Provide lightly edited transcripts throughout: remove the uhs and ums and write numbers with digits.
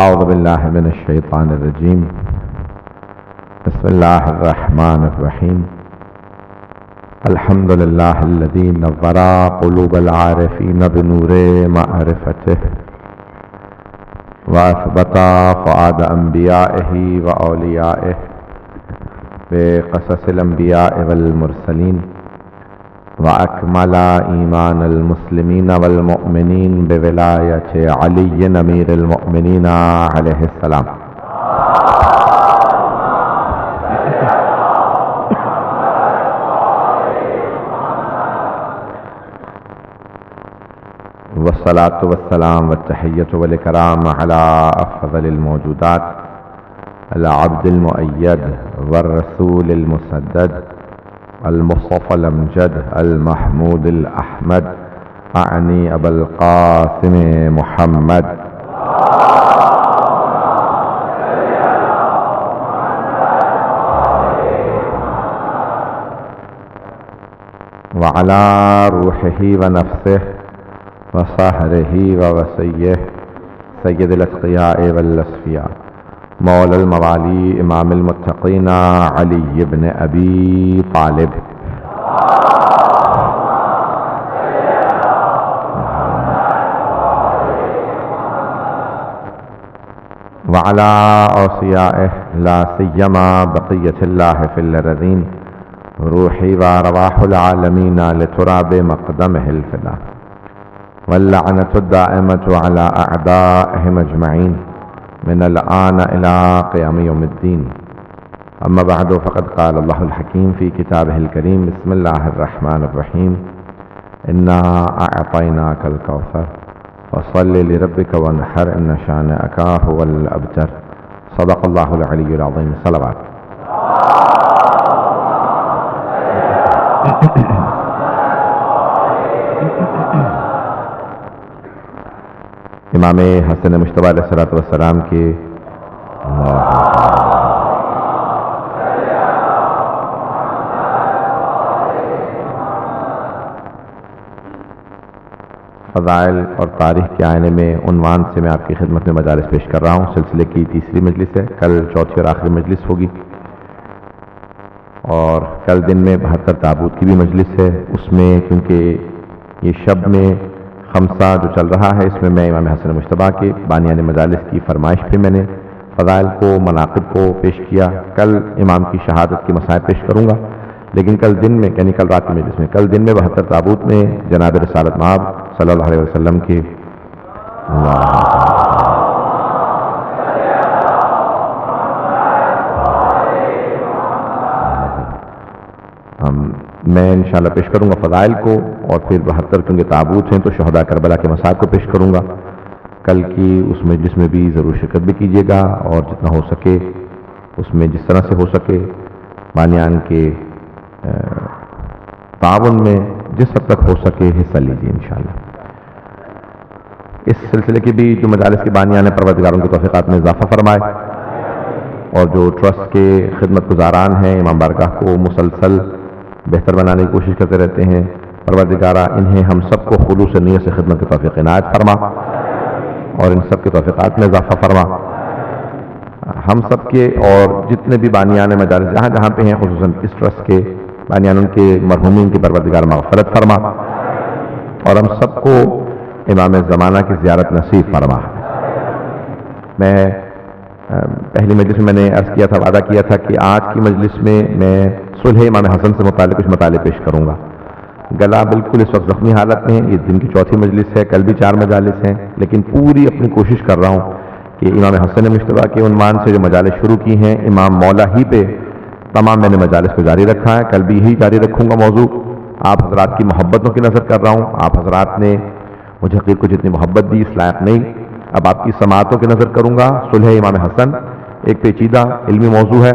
أعوذ بالله من الشيطان الرجيم. بسم الله الرحمن الرحيم. الحمد لله الذي نور قلوب العارفين بنور معرفته وأثبت فؤاد أنبيائه وأوليائه بقصص الأنبياء والمرسلين وأكمل إيمان المسلمين والمؤمنين بولاية علي أمير المؤمنين عليه السلام. والصلاة والسلام والتحية والإكرام على أفضل الموجودات العبد المؤيد والرسول المسدد المصطفى الأمجد المحمود الأحمد أعني أبا القاسم محمد وعلى روحه ونفسه وصهره ووصيه سيد الأتقياء والأصفياء مولى الموالي إمام المتقين علي بن أبي طالب وعلى أوصيائه لا سيما بقية الله في الأرضين روحي وأرواح العالمين لتراب مقدمه الفداء واللعنة الدائمة على أعدائهم أجمعين من الآن إلى قيام يوم الدين. أما بعد فقد قال الله الحكيم في كتابه الكريم بسم الله الرحمن الرحيم إنا أعطيناك الكوثر فصل لربك وانحر إن شانئك هو الأبتر. صدق الله العلي العظيم. صلوات. امام حسن مجتبی علیہ الصلوۃ والسلام کے فضائل اور تاریخ کے آئینے میں عنوان سے میں آپ کی خدمت میں مجالس پیش کر رہا ہوں. سلسلے کی تیسری مجلس ہے. کل چوتھی اور آخری مجلس ہوگی اور کل دن میں 72 تابوت کی بھی مجلس ہے. اس میں کیونکہ یہ شب میں خمسہ جو چل رہا ہے اس میں امام حسن مجتبی کے بانیان مجالس کی فرمائش پہ میں نے فضائل کو مناقب کو پیش کیا. کل امام کی شہادت کے مسائل پیش کروں گا لیکن کل دن میں یعنی کل رات کی مجلس میں کل دن میں 72 تابوت میں جناب رسالت مآب صلی اللہ علیہ وسلم کے میں انشاءاللہ پیش کروں گا فضائل کو اور پھر 72 کیونکہ تابوت ہیں تو شہداء کربلا کے مسائل کو پیش کروں گا. کل کی اس مجلس میں بھی ضرور شرکت بھی کیجیے گا اور جتنا ہو سکے اس میں جس طرح سے ہو سکے بانیان کے تعاون میں جس حد تک ہو سکے حصہ لیجیے انشاءاللہ. اس سلسلے کی بھی جو مجالس کے بانیان ہیں پروردگاروں کی توفیقات میں اضافہ فرمائے اور جو ٹرسٹ کے خدمت گزاران ہیں امام بارگاہ کو مسلسل بہتر بنانے کی کوشش کرتے رہتے ہیں. پروردگارہ انہیں ہم سب کو خلوص نیت سے خدمت کی توفیق عنایت فرما اور ان سب کے توفیقات میں اضافہ فرما. ہم سب کے اور جتنے بھی بانیان مجالس جہاں جہاں پہ ہیں خصوصاً اس ٹرسٹ کے بانیان ان کے مرحومین کی پروردگار مغفرت فرما اور ہم سب کو امام زمانہ کی زیارت نصیب فرما. میں پہلی مجلس میں نے عرض کیا تھا وعدہ کیا تھا کہ آج کی مجلس میں میں صلح امام حسن سے متعلق کچھ مطالب پیش کروں گا. گلا بالکل اس وقت زخمی حالت میں ہے. یہ دن کی چوتھی مجلس ہے. کل بھی 4 مجالس ہیں لیکن پوری اپنی کوشش کر رہا ہوں کہ امام حسن مجتبی کے عنوان سے جو مجالس شروع کی ہیں امام مولا ہی پہ تمام میں نے مجالس کو جاری رکھا ہے. کل بھی یہی جاری رکھوں گا. موضوع آپ حضرات کی محبتوں کی نظر کر رہا ہوں. آپ حضرات نے مجھے حقیق کو جتنی محبت دی اس لائق نہیں. اب آپ کی سماعتوں کی نظر کروں گا. صلح امام حسن ایک پیچیدہ علمی موضوع ہے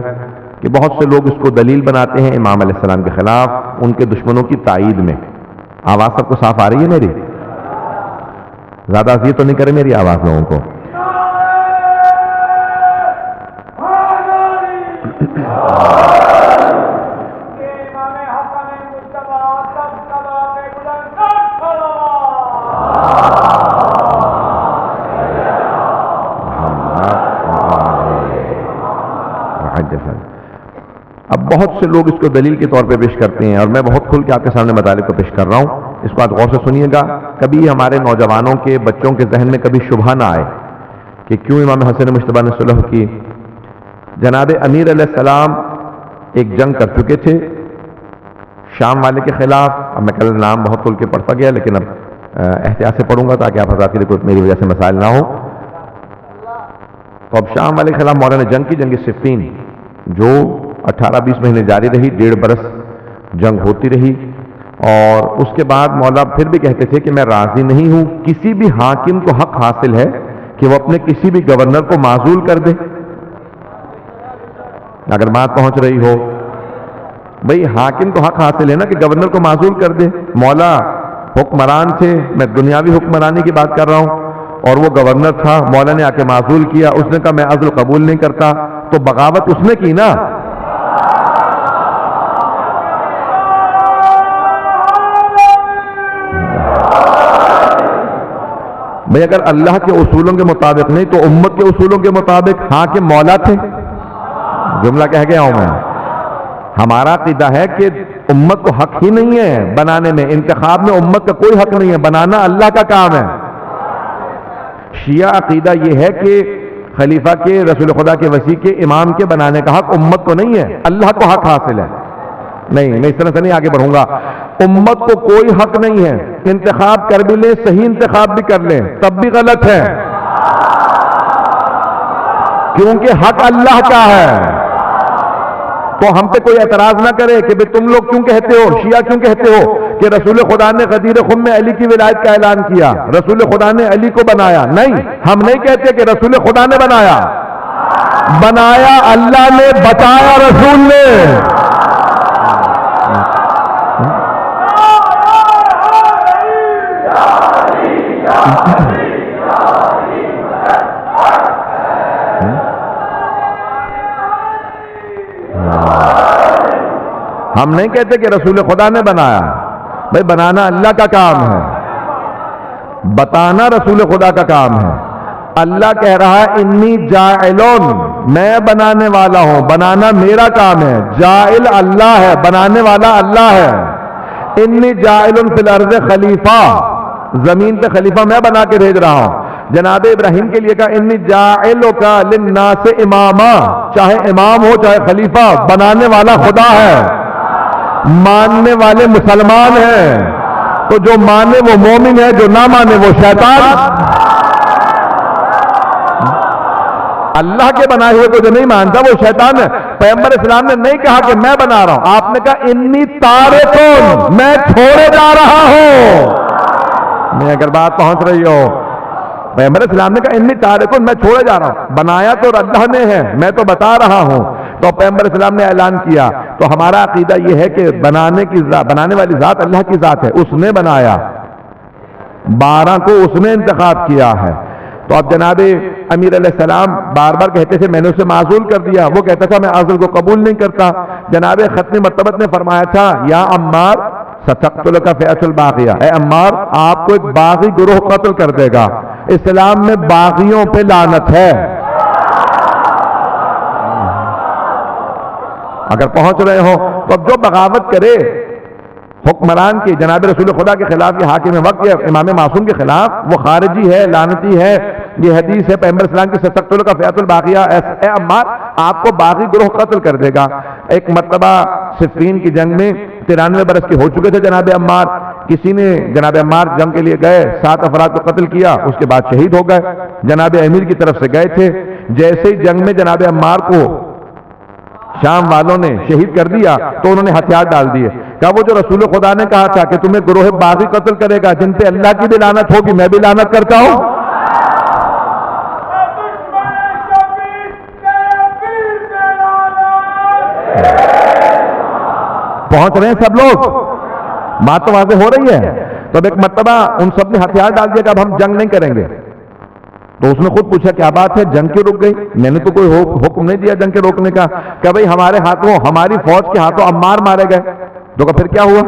کہ بہت سے لوگ اس کو دلیل بناتے ہیں امام علیہ السلام کے خلاف ان کے دشمنوں کی تائید میں. آواز سب کو صاف آ رہی ہے میری؟ زیادہ اذیت تو نہیں کرے میری آواز لوگوں کو؟ مواقف ہے. اب بہت سے لوگ اس کو دلیل کے طور پہ پیش کرتے ہیں، اور میں بہت کھل کے آپ کے سامنے مطالب کو پیش کر رہا ہوں. اس بات غور سے سنیے گا. کبھی ہمارے نوجوانوں کے بچوں کے ذہن میں کبھی شبہ نہ آئے کہ کیوں امام حسن مجتبیٰ نے صلح کی. جناب امیر علیہ السلام ایک جنگ کر چکے تھے شام والے کے خلاف. اب میں کل نام بہت کھل کے پڑھتا گیا، لیکن اب احتیاط سے پڑھوں گا تاکہ آپ حضرات کے لیے کوئی میری وجہ سے مسائل نہ ہو. تو اب شام والے کے خلاف مولانا جنگ کی جنگ صفین، جو 18-20 مہینے جاری رہی، 1.5 برس جنگ ہوتی رہی. اور اس کے بعد مولا پھر بھی کہتے تھے کہ میں راضی نہیں ہوں، کسی بھی حاکم کو حق حاصل ہے کہ وہ اپنے کسی بھی گورنر کو معزول کر دے. اگر بات پہنچ رہی ہو بھئی، حاکم کو حق حاصل ہے نا کہ گورنر کو معزول کر دے. مولا حکمران تھے، میں دنیاوی حکمرانی کی بات کر رہا ہوں، اور وہ گورنر تھا. مولا نے آ کے معزول کیا، اس نے کہا میں عزل قبول نہیں کرتا، تو بغاوت اس نے کی نا. بھئی اگر اللہ کے اصولوں کے مطابق نہیں تو امت کے اصولوں کے مطابق حاکم مولا تھے. جملہ کہہ گیا ہوں میں. ہمارا عقیدہ ہے کہ امت کو حق ہی نہیں ہے بنانے میں، انتخاب میں امت کا کوئی حق نہیں ہے، بنانا اللہ کا کام ہے. شیعہ عقیدہ یہ ہے کہ خلیفہ کے، رسول خدا کے وصی کے، امام کے بنانے کا حق امت کو نہیں ہے، اللہ کو حق حاصل ہے. نہیں، میں اس طرح سے نہیں آگے بڑھوں گا. امت کو کوئی حق نہیں ہے، انتخاب کر بھی لیں، صحیح انتخاب بھی کر لیں، تب بھی غلط ہے، کیونکہ حق اللہ کا ہے. تو ہم پہ کوئی اعتراض نہ کرے کہ بھئی تم لوگ کیوں کہتے ہو، شیعہ کیوں کہتے ہو کہ رسول خدا نے غدیر خم میں علی کی ولایت کا اعلان کیا، رسول خدا نے علی کو بنایا. نہیں، ہم نہیں کہتے کہ رسول خدا نے بنایا، بنایا اللہ نے، بتایا رسول نے. ہم نہیں کہتے کہ رسول خدا نے بنایا. بھائی بنانا اللہ کا کام ہے، بتانا رسول خدا کا کام ہے. اللہ کہہ رہا ہے انی جاعلون، میں بنانے والا ہوں، بنانا میرا کام ہے. جاعل اللہ ہے، بنانے والا اللہ ہے. انی جاعلون فی الارض خلیفہ، زمین پہ خلیفہ میں بنا کے بھیج رہا ہوں. جناب ابراہیم کے لیے کہا انی جاعلک للناس اماما، چاہے امام ہو چاہے خلیفہ، بنانے والا خدا ہے، ماننے والے مسلمان ہیں. تو جو مانے وہ مومن ہے، جو نہ مانے وہ شیطان. اللہ کے بنائے ہوئے کو جو نہیں مانتا وہ شیطان ہے. پیغمبر اسلام نے نہیں کہا کہ میں بنا رہا ہوں، آپ نے کہا انی تارکون، میں چھوڑے جا رہا ہوں. میں اگر بات پہنچ رہی ہو، پیغمبر اسلام نے کہا انی تارکون، میں چھوڑے جا رہا ہوں. بنایا تو اللہ نے ہے، میں تو بتا رہا ہوں. تو پیغمبر اسلام نے اعلان کیا. تو ہمارا عقیدہ یہ ہے کہ بنانے والی ذات اللہ کی ذات ہے، اس نے بنایا، 12 کو اس نے انتخاب کیا ہے. تو اب جناب امیر علیہ السلام بار بار کہتے تھے میں نے اسے معزول کر دیا، وہ کہتا تھا میں عزل کو قبول نہیں کرتا. جناب ختم مرتبت نے فرمایا تھا یا عمار ستقتلک فئۃ الباغیہ، اے عمار آپ کو ایک باغی گروہ قتل کر دے گا. اسلام میں باغیوں پہ لعنت ہے. اگر پہنچ رہے ہو تو اب جو بغاوت کرے حکمران کی، جناب رسول خدا کے خلاف یا حاکم وقت یا امام معصوم کے خلاف، وہ خارجی ہے، لعنتی ہے. یہ حدیث ہے پیغمبر اسلام کی ستقتلک فئۃ الباغیہ، اے عمار آپ کو باغی گروہ قتل کر دے گا. ایک مرتبہ صفین کی جنگ میں 93 برس کے ہو چکے تھے جناب عمار. کسی نے جناب عمار جنگ کے لیے گئے، 7 افراد کو قتل کیا، اس کے بعد شہید ہو گئے. جناب امیر کی طرف سے گئے تھے، جیسے ہی جنگ میں جناب عمار کو شام والوں نے شہید کر دیا تو انہوں نے ہتھیار ڈال دیے. کہا وہ جو رسول خدا نے کہا تھا کہ تمہیں گروہ باغی قتل کرے گا جن پہ اللہ کی بھی لعنت ہوگی، میں بھی لعنت کرتا ہوں. پہنچ رہے ہیں سب لوگ، بات تو واضح ہو رہی ہے. تو اب ایک مرتبہ ان سب نے ہتھیار ڈال دیا کہ اب ہم جنگ نہیں کریں گے. تو اس نے خود پوچھا کیا بات ہے، جنگ کیوں رک گئی؟ میں نے تو کوئی حکم نہیں دیا جنگ کے روکنے کا. کہ بھئی ہمارے ہاتھوں، ہماری فوج کے ہاتھوں عمار مارے گئے. تو کہ پھر کیا ہوا؟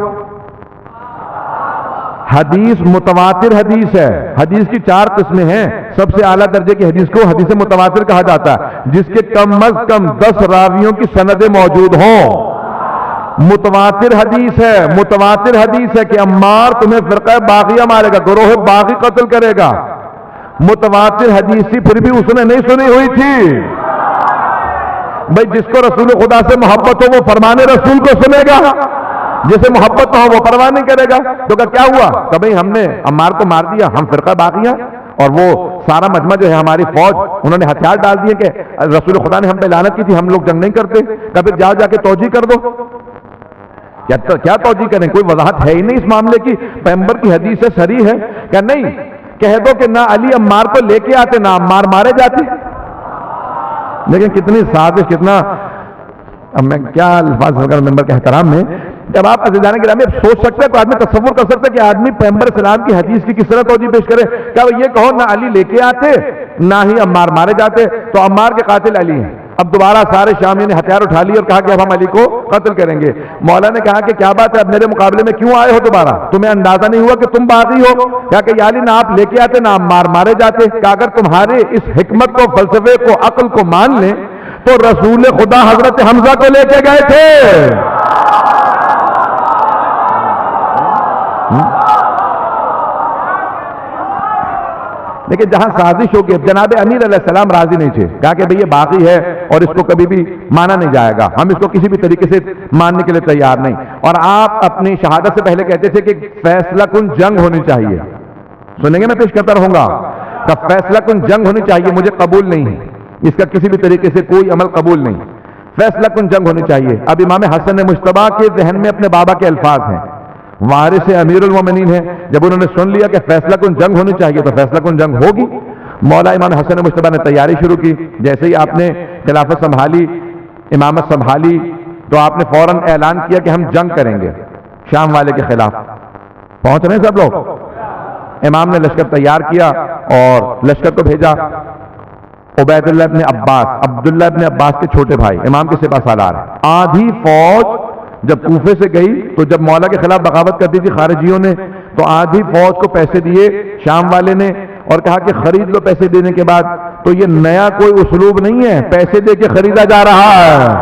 حدیث متواتر حدیث ہے. حدیث کی 4 قسمیں ہیں. سب سے اعلیٰ درجے کی حدیث کو حدیث متواتر کہا جاتا ہے, جس کے کم از کم 10 راویوں کی سندیں موجود ہوں. متواتر حدیث ہے, متواتر حدیث ہے کہ عمار تمہیں فرقہ باغیہ مارے گا, گروہ باغی قتل کرے گا. متواتر حدیث تھی, پھر بھی اس نے نہیں سنی ہوئی تھی. بھئی جس کو رسول خدا سے محبت ہو وہ فرمان رسول کو سنے گا, جسے محبت نہ ہو وہ پرواہ نہیں کرے گا. تو کیا ہوا کہ بھئی ہم نے عمار کو مار دیا, ہم فرقہ باغیہ, اور وہ سارا مجمع جو ہے ہماری فوج, انہوں نے ہتھیار ڈال دیے کہ رسول خدا نے ہم پہ لعنت کی تھی, ہم لوگ جنگ نہیں کرتے. پھر جا کے توجیہ کر دو. کیا توجیہ کریں؟ کوئی وضاحت ہے ہی نہیں اس معاملے کی. پیغمبر کی حدیث سے صریح ہے کہ نہیں, کہہ دو کہ نہ علی عمار کو لے کے آتے نہ عمار مارے جاتے. لیکن کتنی سازش, کتنا, اب میں کیا الفاظ ممبر کے احترام میں, جب آپ عزیزان گرامی سوچ سکتے ہیں تو آدمی تصور کر سکتے کہ آدمی پیغمبر اسلام کی حدیث کی کس طرح توجیہ پیش کرے. کیا وہ یہ کہو نہ علی لے کے آتے نہ ہی عمار مارے جاتے, تو عمار کے قاتل علی ہیں. اب دوبارہ سارے شامی نے ہتھیار اٹھا لی اور کہا کہ اب ہم علی کو قتل کریں گے. مولا نے کہا کہ کیا بات ہے, اب میرے مقابلے میں کیوں آئے ہو دوبارہ؟ تمہیں اندازہ نہیں ہوا کہ تم باغی ہو؟ کہا کہ یا علی نہ آپ لے کے آتے نہ عمار مارے جاتے. کہ اگر تمہارے اس حکمت کو, فلسفے کو, عقل کو مان لیں تو رسول خدا حضرت حمزہ کو لے کے گئے تھے. لیکن جہاں سازش ہوگی, جناب امیر علیہ السلام راضی نہیں تھے. کہا کہ بھئی یہ باغی ہے اور اس کو کبھی بھی مانا نہیں جائے گا, ہم اس کو کسی بھی طریقے سے ماننے کے لیے تیار نہیں. اور آپ اپنی شہادت سے پہلے کہتے تھے کہ فیصلہ کن جنگ ہونی چاہیے. سنیں گے, میں پیش کرتا رہوں گا کہ فیصلہ کن جنگ ہونی چاہیے, مجھے قبول نہیں ہے اس کا کسی بھی طریقے سے کوئی عمل قبول نہیں. فیصلہ کن جنگ ہونی چاہیے. اب امام حسن مجتبیٰ کے ذہن میں اپنے بابا کے الفاظ ہیں, وارث امیر المومنین ہیں. جب انہوں نے سن لیا کہ فیصلہ کن جنگ ہونی چاہیے تو فیصلہ کن جنگ ہوگی. مولا امام حسن مجتبیٰ نے تیاری شروع کی. جیسے ہی آپ نے خلافت سنبھالی, امامت سنبھالی, تو آپ نے فوراً اعلان کیا کہ ہم جنگ کریں گے شام والے کے خلاف. پہنچ رہے ہیں سب لوگ؟ امام نے لشکر تیار کیا اور لشکر کو بھیجا. عبید اللہ ابن عباس, عبداللہ ابن عباس کے چھوٹے بھائی, امام کے سپہ سالار. آدھی فوج جب کوفے سے گئی تو جب مولا کے خلاف بغاوت کر دی تھی خارجیوں نے, تو آدھی فوج کو پیسے دیے شام والے نے اور کہا کہ خرید لو. پیسے دینے کے بعد, تو یہ نیا کوئی اسلوب نہیں ہے, پیسے دے کے خریدا جا رہا ہے.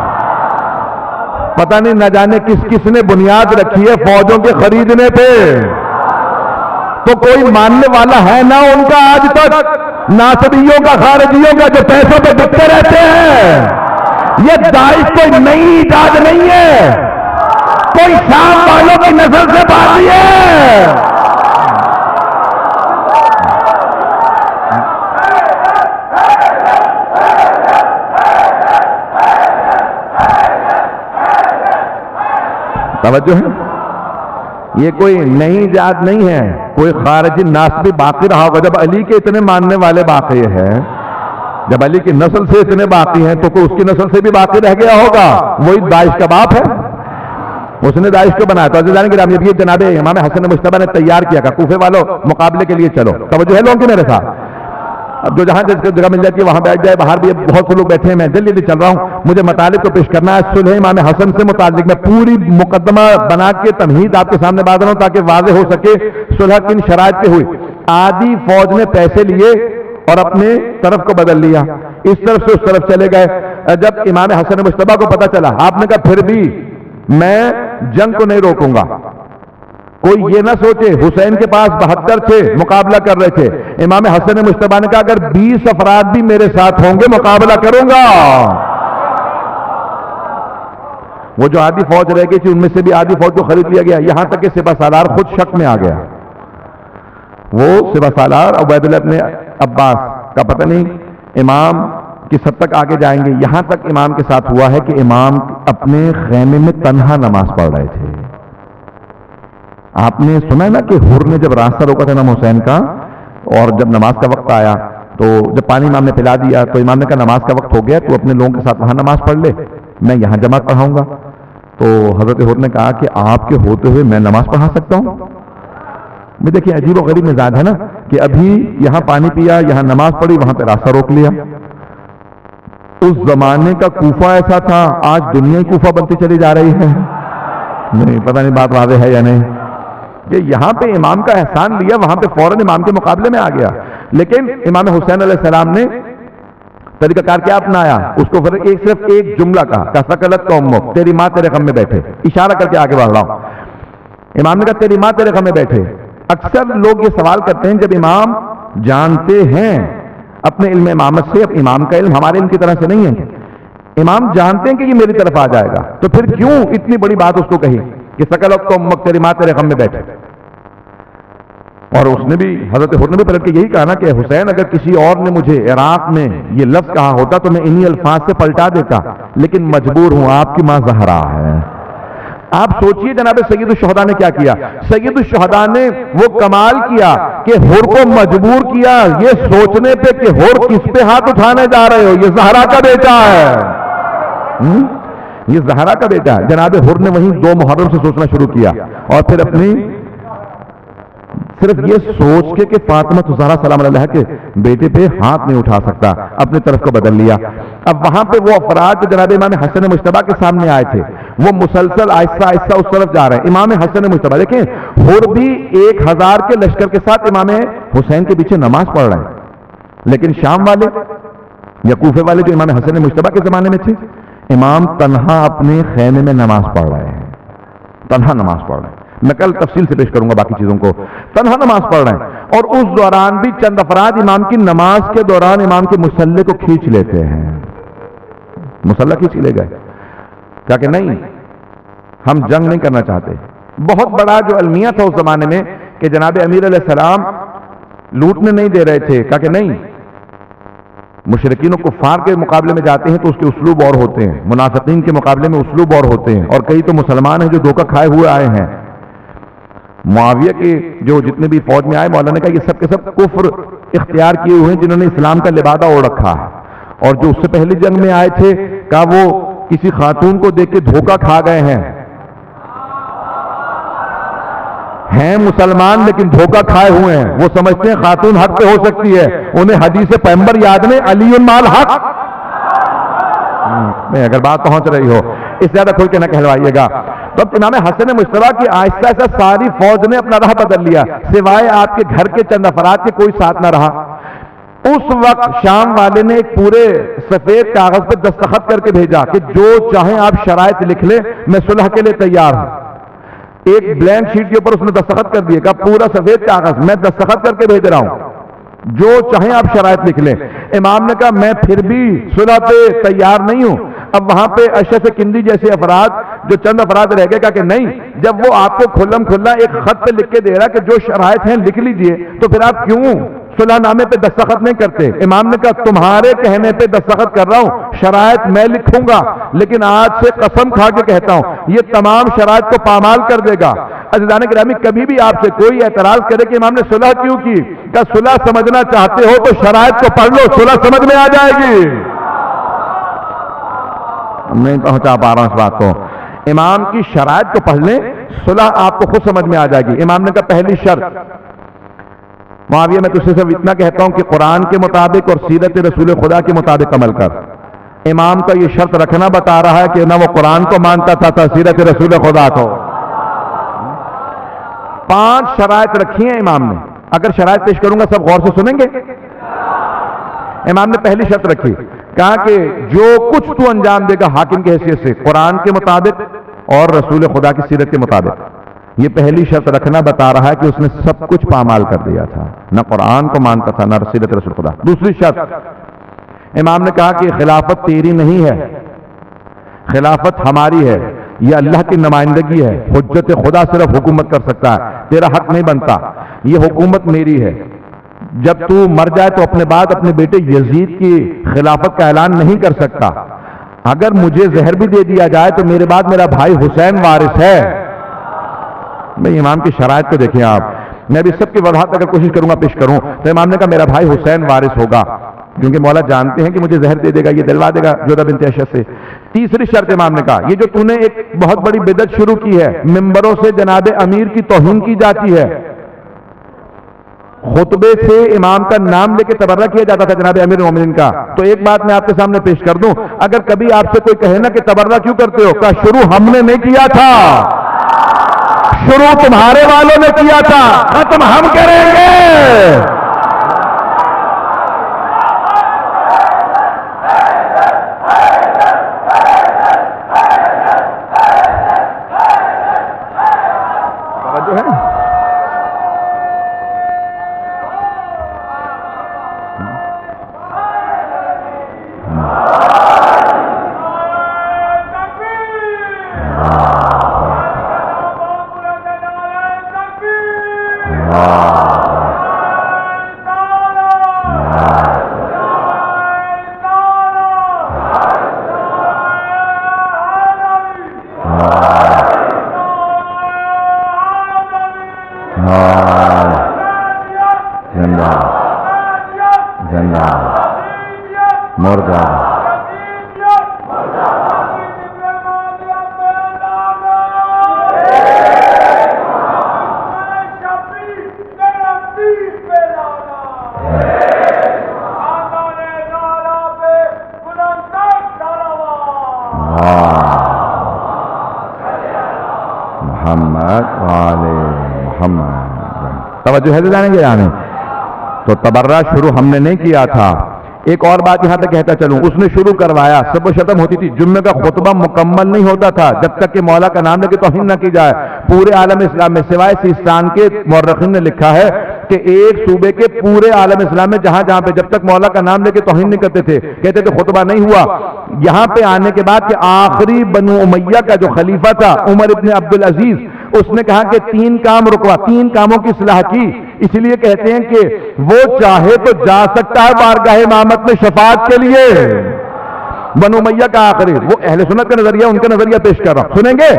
پتہ نہیں نہ جانے کس کس نے بنیاد رکھی ہے فوجوں کے خریدنے پہ, تو کوئی ماننے والا ہے نہ ان کا آج تک, ناصبیوں کا, خارجیوں کا, جو پیسوں پہ بکتے رہتے ہیں. یہ داعش کوئی نئی ایجاد نہیں ہے, کوئی شام والوں کی نسل سے باقی ہے. توجہ ہے, یہ کوئی نئی ایجاد نہیں ہے, کوئی خارجی ناسبی باقی رہا ہوگا. جب علی کے اتنے ماننے والے باقی ہیں, جب علی کی نسل سے اتنے باقی ہیں, تو کوئی اس کی نسل سے بھی باقی رہ گیا ہوگا. وہی داعش کا باپ ہے, اس نے داعش کو بنایا. تو عزیزان گرامی, یہ جناب امام حسن مجتبیٰ نے تیار کیا کہ کوفے والوں مقابلے کے لیے چلو. توجہ ہے لوگوں کی میرے ساتھ؟ اب جو جہاں جس جگہ مل جاتی ہے وہاں بیٹھ جائے. باہر بھی بہت سے لوگ بیٹھے ہیں, میں جلدی چل رہا ہوں, مجھے مطالب کو پیش کرنا ہے. صلح امام حسن سے متعلق میں پوری مقدمہ بنا کے تمہید آپ کے سامنے بات رہا ہوں تاکہ واضح ہو سکے صلح کن شرائط پہ ہوئی. آدھی فوج نے پیسے لیے اور اپنے طرف کو بدل لیا, اس طرف سے اس طرف چلے گئے. جب امام حسن مجتبیٰ کو پتا چلا, آپ نے کہا پھر بھی میں جنگ کو نہیں روکوں گا. کوئی یہ نہ سوچے, حسین کے پاس 72 تھے, مقابلہ کر رہے تھے. امام حسن مجتبیٰ نے کہا اگر 20 افراد بھی میرے ساتھ ہوں گے مقابلہ کروں گا. وہ جو آدھی فوج رہ گئی تھی ان میں سے بھی آدھی فوج کو خرید لیا گیا, یہاں تک کہ سپہ سالار خود شک میں آ گیا. وہ سپہ سالار عبید اللہ ابن عباس کا پتہ نہیں امام کس حد تک آگے جائیں گے. یہاں تک امام کے ساتھ ہوا ہے کہ امام اپنے خیمے میں تنہا نماز پڑھ رہے تھے. آپ نے سنا ہے نا کہ حر نے جب راستہ روکا تھا امام حسین کا, اور جب نماز کا وقت آیا تو جب پانی امام نے پلا دیا تو امام نے کہا نماز کا وقت ہو گیا, تو اپنے لوگوں کے ساتھ وہاں نماز پڑھ لے, میں یہاں جماعت پڑھاؤں گا. تو حضرت حر نے کہا کہ آپ کے ہوتے ہوئے میں نماز پڑھا سکتا ہوں؟ میں دیکھیے عجیب و غریب مزاج ہے نا, کہ ابھی یہاں پانی پیا, یہاں نماز پڑھی, وہاں پہ راستہ روک لیا. اس زمانے کا کوفہ ایسا تھا, آج دنیا کوفہ بنتی چلی جا رہی ہے. نہیں پتہ نہیں بات واضح ہے یا نہیں. کہ یہاں پہ امام کا احسان لیا، وہاں پہ فوراً امام کے مقابلے میں آ گیا. لیکن امام حسین علیہ السلام نے طریقہ کار کیا اپنایا؟ اس کو صرف ایک جملہ کہا کہ سکلت کا امک، تیری ماں تیرے غم میں بیٹھے. اشارہ کر کے آگے بڑھ رہا ہوں. امام نے کہا تیری ماں تیرے غم میں بیٹھے. اکثر لوگ یہ سوال کرتے ہیں جب امام جانتے ہیں اپنے علم امامت سے، اب امام کا علم ہمارے علم کی طرح سے نہیں ہے، امام جانتے ہیں کہ یہ میری طرف آ جائے گا، تو پھر کیوں اتنی بڑی بات اس کو کہی کہ سکلت کا امک، تیری ماں تیرے غم میں بیٹھے. اور اس نے بھی، حضرت حسین نے بھی پلٹ کے یہی کہا نا کہ حسین اگر کسی اور نے مجھے عراق میں یہ لفظ کہا ہوتا تو میں انہی الفاظ سے پلٹا دیتا، لیکن مجبور ہوں، آپ کی ماں زہرا ہے. آپ سوچئے جناب سید الشہداء نے کیا کیا. سید الشہداء نے وہ کمال کیا کہ حور کو مجبور کیا یہ سوچنے پہ کہ حور کس پہ ہاتھ اٹھانے جا رہے ہو، یہ زہرا کا بیٹا ہے، یہ زہرا کا بیٹا ہے. جناب حور نے وہیں 2 محرم سے سوچنا شروع کیا اور پھر اپنی صرف یہ سوچ کے کہ فاطمہ زہرا سلام علیہ کے بیٹے پہ ہاتھ نہیں اٹھا سکتا، اپنی طرف کو بدل لیا. اب وہاں پہ وہ افراد جو جناب امام حسن مجتبیٰ کے سامنے آئے تھے وہ مسلسل آہستہ آہستہ اس طرف جا رہے ہیں. امام حسن مجتبیٰ دیکھیں حور بھی 1000 کے لشکر کے ساتھ امام حسین کے پیچھے نماز پڑھ رہے ہیں، لیکن شام والے یا کوفے والے جو امام حسن مجتبیٰ کے زمانے میں تھے، امام تنہا اپنے خیمے میں نماز پڑھ رہے ہیں، تنہا نماز پڑھ رہے ہیں. میں کل تفصیل سے پیش کروں گا باقی چیزوں کو. تنہا نماز پڑھ رہے ہیں اور اس دوران بھی چند افراد امام کی نماز کے دوران امام کے مصلے کو کھینچ لیتے ہیں. مصلہ کھینچ لے گئے، کہا کہ نہیں ہم جنگ نہیں کرنا چاہتے. بہت بڑا جو المیہ تھا اس زمانے میں کہ جناب امیر علیہ السلام لوٹنے نہیں دے رہے تھے، کہا کہ نہیں، مشرکین و کفار کے مقابلے میں جاتے ہیں تو اس کے اسلوب اور ہوتے ہیں، منافقین کے مقابلے میں اسلوب اور ہوتے ہیں، اور کئی تو مسلمان ہیں جو دھوکہ کھائے ہوئے آئے ہیں. معاویہ کے جو جتنے بھی فوج میں آئے، مولانا نے کہا یہ سب کے سب کفر اختیار کیے ہوئے ہیں جنہوں نے اسلام کا لبادہ اوڑھ رکھا ہے. اور جو اس سے پہلی جنگ میں آئے تھے کہا وہ کسی خاتون کو دیکھ کے دھوکہ کھا گئے ہیں مسلمان لیکن دھوکہ کھائے ہوئے ہیں. وہ سمجھتے ہیں خاتون حق پہ ہو سکتی ہے، انہیں حدیث پیغمبر یاد نہیں، علی مال حق. اگر بات پہنچ رہی ہو اس زیادہ کھل کے نہ کہلوائیے گا. تو امام حسن مجتبیٰ کی آہستہ آہستہ ساری فوج نے اپنا راہ بدل لیا، سوائے آپ کے گھر کے چند افراد کے کوئی ساتھ نہ رہا. اس وقت شام والے نے ایک پورے سفید کاغذ پہ دستخط کر کے بھیجا کہ جو چاہیں آپ شرائط لکھ لیں، میں صلح کے لیے تیار ہوں. ایک بلینک شیٹ کے اوپر اس نے دستخط کر دیے، کہا پورا سفید کاغذ میں دستخط کر کے بھیج رہا ہوں، جو چاہیں آپ شرائط لکھ لیں. امام نے کہا میں پھر بھی صلح پہ تیار نہیں ہوں. اب وہاں پہ اشرف کندی جیسے افراد جو چند افراد رہ گئے، کہا کہ نہیں، جب وہ آپ کو کھلم کھلا ایک خط پہ لکھ کے دے رہا کہ جو شرائط ہیں لکھ لیجئے، تو پھر آپ کیوں صلح نامے پہ دستخط نہیں کرتے؟ امام نے کہا تمہارے کہنے پہ دستخط کر رہا ہوں، شرائط میں لکھوں گا، لیکن آج سے قسم کھا کے کہتا ہوں یہ تمام شرائط کو پامال کر دے گا. عزیزان گرامی، کبھی بھی آپ سے کوئی اعتراض کرے کہ امام نے صلح کیوں کی، کہ صلح سمجھنا چاہتے ہو تو شرائط کو پڑھ لو، صلح سمجھ میں آ جائے گی. نہیں پہنچا پا رہا ہوں اس بات کو. امام کی شرائط کو پڑھ لیں، صلح آپ کو خود سمجھ میں آ جائے گی. امام نے کہا پہلی شرط، معاویہ میں تجھ سے صرف اتنا کہتا ہوں کہ قرآن کے مطابق اور سیرت رسول خدا کے مطابق عمل کر. امام کا یہ شرط رکھنا بتا رہا ہے کہ نہ وہ قرآن کو مانتا تھا سیرت رسول خدا کو. 5 شرائط رکھی ہیں امام نے. اگر شرائط پیش کروں گا سب غور سے سنیں گے. امام نے پہلی شرط رکھی، کہا کہ جو کچھ تو انجام دے گا حاکم کی حیثیت سے قرآن کے مطابق اور رسول خدا کی سیرت کے مطابق. یہ پہلی شرط رکھنا بتا رہا ہے کہ اس نے سب کچھ پامال کر دیا تھا، نہ قرآن کو مانتا تھا نہ سیرت رسول خدا. دوسری شرط، امام نے کہا کہ خلافت تیری نہیں ہے، خلافت ہماری ہے، یہ اللہ کی نمائندگی ہے، حجت خدا صرف حکومت کر سکتا ہے، تیرا حق نہیں بنتا، یہ حکومت میری ہے. جب تو مر جائے تو اپنے بعد اپنے بیٹے یزید کی خلافت کا اعلان نہیں کر سکتا. اگر مجھے زہر بھی دے دیا جائے تو میرے بعد میرا بھائی حسین وارث ہے. میں امام کی شرائط کو دیکھیں آپ. میں بھی سب کی وضاحت اگر کوشش کروں گا پیش کروں تو امام نے کہا میرا بھائی حسین وارث ہوگا، کیونکہ مولا جانتے ہیں کہ مجھے زہر دے دے گا، یہ دلوا دے گا جودہ بنت اشد سے. تیسری شرط امام نے کہا یہ جو تو نے ایک بہت بڑی بدعت شروع کی ہے، ممبروں سے جناب امیر کی توہین کی جاتی ہے، خطبے سے امام کا نام لے کے تبرہ کیا جاتا تھا جناب امیر المومنین کا. تو ایک بات میں آپ کے سامنے پیش کر دوں، اگر کبھی آپ سے کوئی کہے نا کہ تبرہ کیوں کرتے ہو، کہا شروع ہم نے نہیں کیا تھا، شروع تمہارے والوں نے کیا تھا، ختم ہم کریں گے۔ توجہ ہے جانے گے یعنی تو تبرہ شروع ہم نے نہیں کیا تھا۔ ایک اور بات یہاں تک کہتا چلوں، اس نے شروع کروایا، سب و شتم ہوتی تھی، جمعے کا خطبہ مکمل نہیں ہوتا تھا جب تک کہ مولا کا نام لے کے توہین نہ کی جائے۔ پورے عالم اسلام میں سوائے سیستان کے مورخین نے لکھا ہے کہ ایک صوبے کے پورے عالم اسلام میں جہاں جہاں پہ جب تک مولا کا نام لے کے توہین نہیں کرتے تھے، کہتے تھے خطبہ نہیں ہوا۔ یہاں پہ آنے کے بعد کہ آخری بنو امیہ کا جو خلیفہ تھا عمر ابن عبدالعزیز، اس نے کہا کہ 3 کام رکوا، 3 کاموں کی اصلاح کی۔ اس لیے کہتے ہیں کہ وہ چاہے تو جا سکتا ہے بارگاہ امامت میں شفاعت کے لیے۔ بنو امیہ کا آخری، وہ اہل سنت کا نظریہ، ان کا نظریہ پیش کر رہا ہوں، سنیں گے؟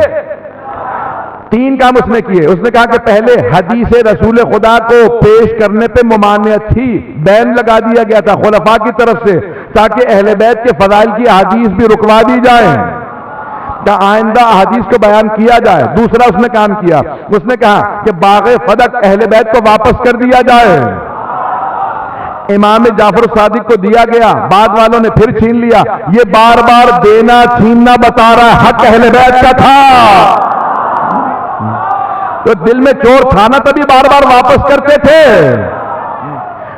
3 کام اس نے کیے۔ اس نے کہا کہ پہلے حدیث رسول خدا کو پیش کرنے پہ ممانعت تھی، بین لگا دیا گیا تھا خلفاء کی طرف سے تاکہ اہل بیت کے فضائل کی احادیث بھی رکوا دی جائیں، کہ آئندہ احادیث کو بیان کیا جائے۔ دوسرا اس نے کام کیا، اس نے کہا کہ باغ فدق اہل بیت کو واپس کر دیا جائے۔ امام جعفر صادق کو دیا گیا، بعد والوں نے پھر چھین لیا۔ یہ بار بار دینا چھیننا بتا رہا ہے حق اہل بیت کا تھا، تو دل میں چور تھا نا تبھی بار بار واپس کرتے تھے۔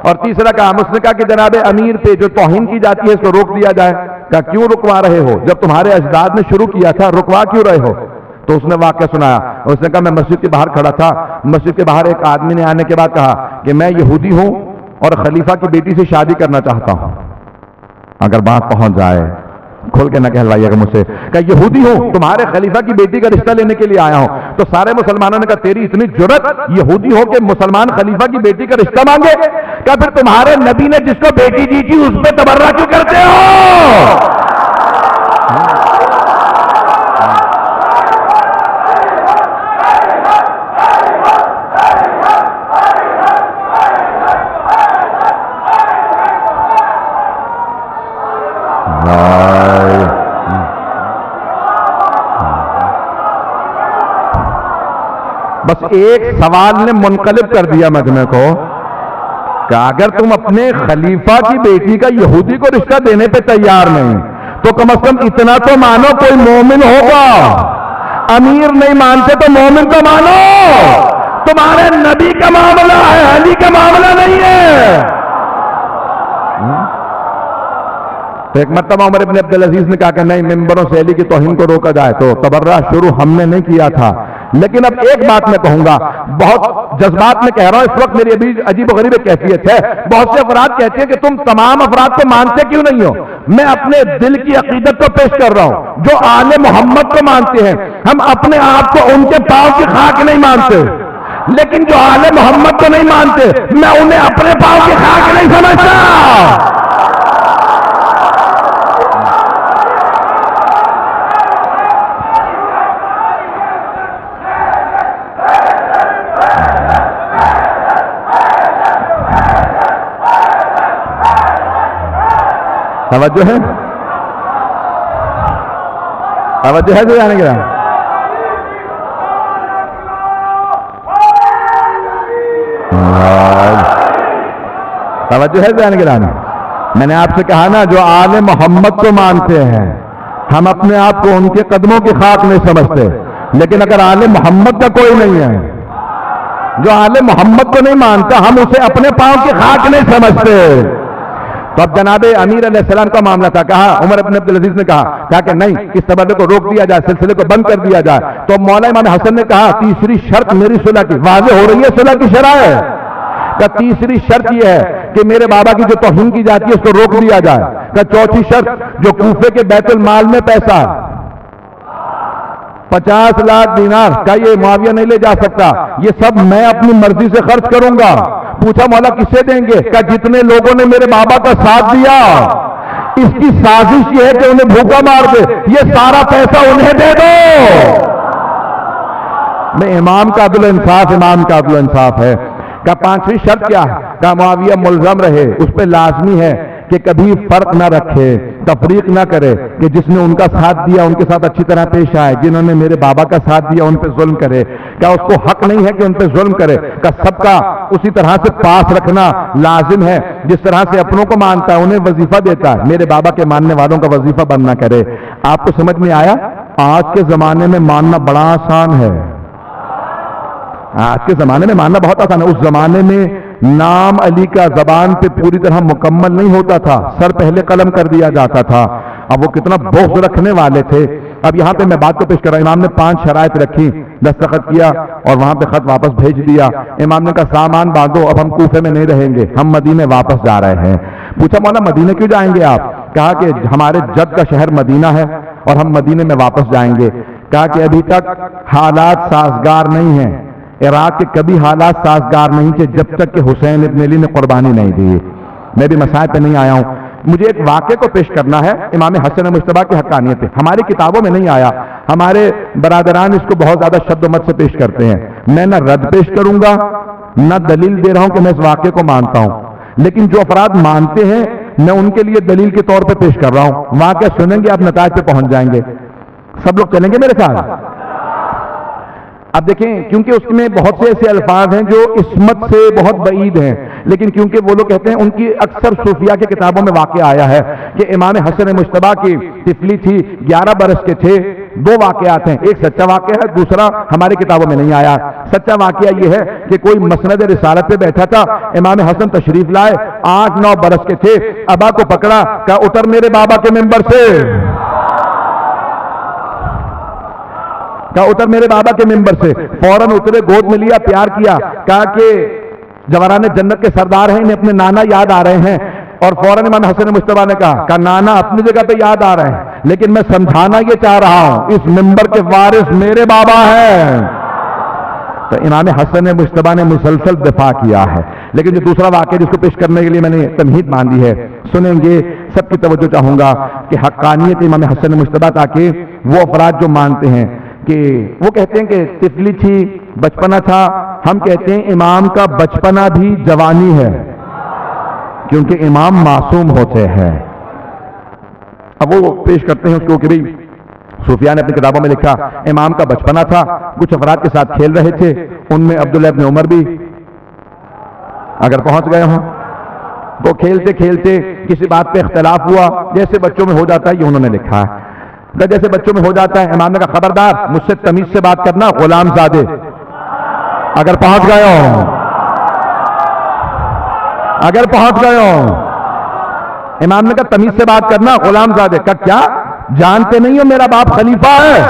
اور تیسرا کام اس نے کہا کہ جناب امیر پہ جو توہین کی جاتی ہے اس کو روک دیا جائے۔ کہا کیوں رکوا رہے ہو؟ جب تمہارے اجداد نے شروع کیا تھا رکوا کیوں رہے ہو؟ تو اس نے واقعہ سنایا، اس نے کہا میں مسجد کے باہر کھڑا تھا، مسجد کے باہر ایک آدمی نے آنے کے بعد کہا کہ میں یہودی ہوں اور خلیفہ کی بیٹی سے شادی کرنا چاہتا ہوں۔ اگر بات پہنچ جائے، کھول کے نہ کہلوائیے گا مجھ سے، کہ یہودی ہوں تمہارے خلیفہ کی بیٹی کا رشتہ لینے کے لیے آیا ہوں۔ تو سارے مسلمانوں نے کہا تیری اتنی جرت، یہودی ہو کہ مسلمان خلیفہ کی بیٹی کا رشتہ مانگے؟ کہا پھر تمہارے نبی نے جس کو بیٹی دی تھی اس پہ تبرہ کیوں کرتے ہو؟ بس ایک سوال نے منقلب کر دیا مجمع کو کہ اگر تم اپنے خلیفہ کی بیٹی کا یہودی کو رشتہ دینے پہ تیار نہیں تو کم از کم اتنا تو مانو کوئی مومن ہوگا۔ امیر نہیں مانتے تو مومن تو مانو، تمہارے نبی کا معاملہ ہے، علی کا معاملہ نہیں ہے۔ تو ایک مرتبہ عمر ابن عبدالعزیز نے کہا کہ نہیں، ممبروں سے علی کی توہین کو روکا جائے، تو تبرہ شروع ہم نے نہیں کیا تھا۔ لیکن اب ایک بات میں کہوں گا، بہت جذبات میں کہہ رہا ہوں، اس وقت میری ابھی عجیب و غریب کیفیت ہے۔ بہت سے افراد کہتے ہیں کہ تم تمام افراد کو مانتے کیوں نہیں ہو؟ میں اپنے دل کی عقیدت کو پیش کر رہا ہوں۔ جو آل محمد کو مانتے ہیں، ہم اپنے آپ کو ان کے پاؤں کی خاک نہیں مانتے، لیکن جو آل محمد کو نہیں مانتے، میں انہیں اپنے پاؤں کی خاک نہیں سمجھتا۔ توجہ ہے، توجہ ہے جو جانے گا، توجہ ہے جانے گا۔ میں نے آپ سے کہا نا جو آل محمد کو مانتے ہیں، ہم اپنے آپ کو ان کے قدموں کی خاک نہیں سمجھتے، لیکن اگر آل محمد کا کوئی نہیں ہے، جو آل محمد کو نہیں مانتا، ہم اسے اپنے پاؤں کی خاک نہیں سمجھتے۔ تو اب جناب امیر علیہ السلام کا معاملہ تھا، کہا عمر بن عبدالعزیز نے کہا کہ نہیں، اس تبادلے کو روک دیا جائے، سلسلے کو بند کر دیا جائے۔ تو مولا امام حسن نے کہا تیسری شرط میری صلح کی، واضح ہو رہی ہے صلح کی شرائط کا، تیسری شرط یہ ہے کہ میرے بابا کی جو توہین کی جاتی ہے اس کو روک دیا جائے۔ کا چوتھی شرط، جو کوفے کے بیت المال میں پیسہ 50 لاکھ دینار کا یہ معاویہ نہیں لے جا سکتا، یہ سب میں اپنی مرضی سے خرچ کروں گا۔ پوچھا مولا کسے دیں گے؟ کہ جتنے لوگوں نے میرے بابا کا ساتھ دیا، اس کی سازش یہ ہے کہ انہیں بھوکا مار دے، یہ سارا پیسہ انہیں دے دو۔ میں امام کا عدل انصاف، امام کا عدل انصاف ہے۔ کہ پانچویں شرط کیا ہے؟ کہ معاویہ ملزم رہے، اس پہ لازمی ہے کہ کبھی فرق نہ رکھے، تفریق نہ کرے، کہ جس نے ان کا ساتھ دیا ان کے ساتھ اچھی طرح پیش آئے، جنہوں نے میرے بابا کا ساتھ دیا ان پہ ظلم کرے۔ کیا اس کو حق نہیں ہے کہ ان پہ ظلم کرے؟ کہ سب کا اسی طرح سے پاس رکھنا لازم ہے، جس طرح سے اپنوں کو مانتا ہے انہیں وظیفہ دیتا ہے، میرے بابا کے ماننے والوں کا وظیفہ بننا کرے۔ آپ کو سمجھ میں آیا؟ آج کے زمانے میں ماننا بڑا آسان ہے، آج کے زمانے میں ماننا بہت آسان ہے۔ اس زمانے میں نام علی کا زبان پہ پوری طرح مکمل نہیں ہوتا تھا، سر پہلے قلم کر دیا جاتا تھا۔ اب وہ کتنا بغض رکھنے والے تھے۔ اب یہاں پہ میں بات کو پیش کر رہا ہوں، امام نے 5 شرائط رکھی، دستخط کیا اور وہاں پہ خط واپس بھیج دیا۔ امام نے کہا سامان باندھو، اب ہم کوفے میں نہیں رہیں گے، ہم مدینے واپس جا رہے ہیں۔ پوچھا مولا مدینے کیوں جائیں گے آپ؟ کہا کہ ہمارے جد کا شہر مدینہ ہے اور ہم مدینے میں واپس جائیں گے۔ کہا کہ ابھی تک حالات سازگار نہیں ہیں، عراق کے کبھی حالات سازگار نہیں تھے جب تک کہ حسین ابن علی نے قربانی نہیں دی۔ میں بھی مسائل پہ نہیں آیا ہوں، مجھے ایک واقعے کو پیش کرنا ہے، امام حسن مجتبیٰ کی حقانیت پہ، ہماری کتابوں میں نہیں آیا، ہمارے برادران اس کو بہت زیادہ شد و مت سے پیش کرتے ہیں۔ میں نہ رد پیش کروں گا نہ دلیل دے رہا ہوں کہ میں اس واقعے کو مانتا ہوں، لیکن جو افراد مانتے ہیں میں ان کے لیے دلیل کے طور پہ پیش کر رہا ہوں۔ واقعہ سنیں گے آپ نتائج پہ پہنچ جائیں گے۔ سب لوگ چلیں گے میرے ساتھ؟ اب دیکھیں، کیونکہ اس میں بہت سے ایسے الفاظ ہیں جو عصمت سے بہت بعید ہیں، لیکن کیونکہ وہ لوگ کہتے ہیں ان کی اکثر صوفیہ کی کتابوں میں واقعہ آیا ہے کہ امام حسن مجتبیٰ کی طفلی تھی، 11 برس کے تھے۔ 2 واقعات ہیں، ایک سچا واقعہ ہے، دوسرا ہماری کتابوں میں نہیں آیا۔ سچا واقعہ یہ ہے کہ کوئی مسند رسالت پہ بیٹھا تھا، امام حسن تشریف لائے، 8-9 برس کے تھے، ابا کو پکڑا، کہا اتر میرے بابا کے ممبر سے، کہا اتر میرے بابا کے ممبر سے۔ فوراً اترے، گود میں لیا، پیار کیا، کہا کہ جواران جنت کے سردار ہیں، انہیں اپنے نانا یاد آ رہے ہیں۔ اور فوراً امام حسن مجتبیٰ نے کہا نانا اپنی جگہ پہ یاد آ رہے ہیں، لیکن میں سمجھانا یہ چاہ رہا ہوں اس ممبر کے وارث میرے بابا ہیں۔ تو امام حسن مجتبیٰ نے مسلسل دفاع کیا ہے۔ لیکن جو دوسرا واقعہ جس کو پیش کرنے کے لیے میں نے تمہید باندھی ہے، سنیں گے، سب کی توجہ چاہوں گا کہ حقانیت امام حسن مجتبیٰ، تاکہ وہ افراد جو مانتے ہیں کہ وہ کہتے ہیں کہ طفلی تھی، بچپنا تھا، ہم کہتے ہیں امام کا بچپنا بھی جوانی ہے، کیونکہ امام معصوم ہوتے ہیں۔ اب وہ پیش کرتے ہیں اس کو کہ بھئی صوفیاء نے اپنی کتابوں میں لکھا امام کا بچپنا تھا، کچھ افراد کے ساتھ کھیل رہے تھے، ان میں عبداللہ ابن عمر بھی اگر پہنچ گئے ہوں، وہ کھیلتے کھیلتے کسی بات پہ اختلاف ہوا، جیسے بچوں میں ہو جاتا ہے، یہ انہوں نے لکھا ہے، جیسے بچوں میں ہو جاتا ہے۔ امام نے کہا خبردار مجھ سے تمیز سے بات کرنا غلام زادے، اگر پہنچ گئے ہو، اگر پہنچ گئے ہو۔ امام نے کہا تمیز سے بات کرنا غلام زادے۔ کہا کیا جانتے نہیں ہو میرا باپ خلیفہ ہے؟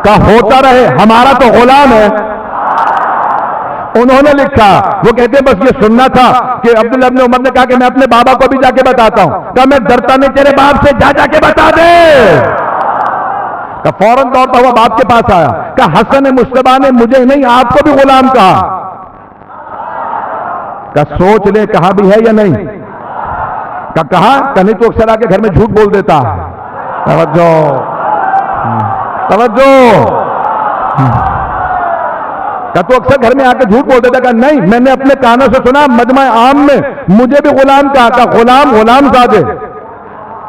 کہا ہوتا رہے، ہمارا تو غلام ہے۔ انہوں نے لکھا، وہ کہتے بس یہ سننا تھا کہ عبداللہ ابن عمر نے کہا کہ میں اپنے بابا کو بھی جا کے بتاتا ہوں۔ کہا میں ڈرتا نہیں، تیرے باپ سے جا کے بتا دے۔ کہ فوراً دوڑتا ہوا باپ کے پاس آیا، کہ حسن مجتبیٰ نے مجھے نہیں آپ کو بھی غلام کہا۔ کہ سوچ لے کہا بھی ہے یا نہیں؟ کہ کہا کہ نہیں تو اکثر آ کے گھر میں جھوٹ بول دیتا۔ توجہ توجہ، کہ تو اکثر گھر میں آ کے جھوٹ بول دیتا۔ کہ نہیں، میں نے اپنے کانوں سے سنا مجمع عام میں مجھے بھی غلام کہا۔ کہ غلام زادے،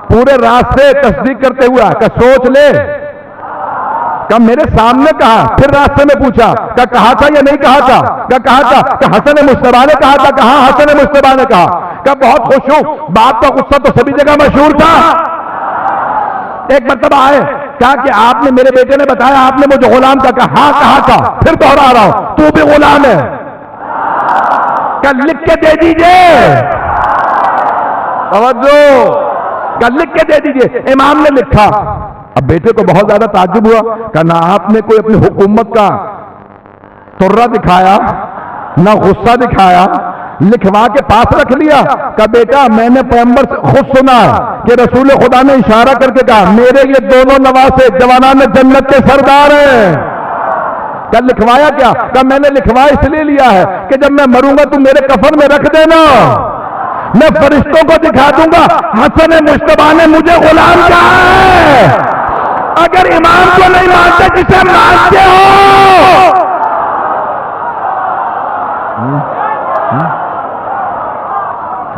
پورے راستے تصدیق کرتے ہوا کہ سوچ لے، کہ میرے سامنے کہا، پھر راستے میں پوچھا کہ کہا تھا یا نہیں کہا تھا؟ کہ کہا تھا۔ کہ حسن مجتبیٰ نے کہا تھا؟ کہا حسن مجتبیٰ نے کہا۔ کہ بہت خوش ہوں، باپ کا غصہ تو سبھی جگہ مشہور تھا۔ ایک مرتبہ آئے کہا کہ آپ نے، میرے بیٹے نے بتایا آپ نے مجھے غلام کا کہا، ہاں کہا تھا، پھر دوہرا رہا ہوں، تو بھی غلام ہے، کہ لکھ کے دے دیجئے، توجہ، کہ لکھ کے دے دیجئے۔ امام نے لکھا۔ اب بیٹے کو بہت زیادہ تعجب ہوا کہ نہ آپ نے کوئی اپنی حکومت کا ترہ دکھایا نہ غصہ دکھایا، لکھوا کے پاس رکھ لیا کہ بیٹا میں نے پیغمبر سے خود سنا کہ رسول خدا نے اشارہ کر کے کہا میرے یہ دونوں نواسے جوانان جنت کے سردار ہیں۔ کیا لکھوایا کیا؟ کہ میں نے لکھوا اس لیے لیا ہے کہ جب میں مروں گا تو میرے کفن میں رکھ دینا، میں فرشتوں کو دکھا دوں گا حسن مجتبیٰ نے مجھے غلام کہا ہے۔ اگر امام کو نہیں مانتے جسے مانتے ہو،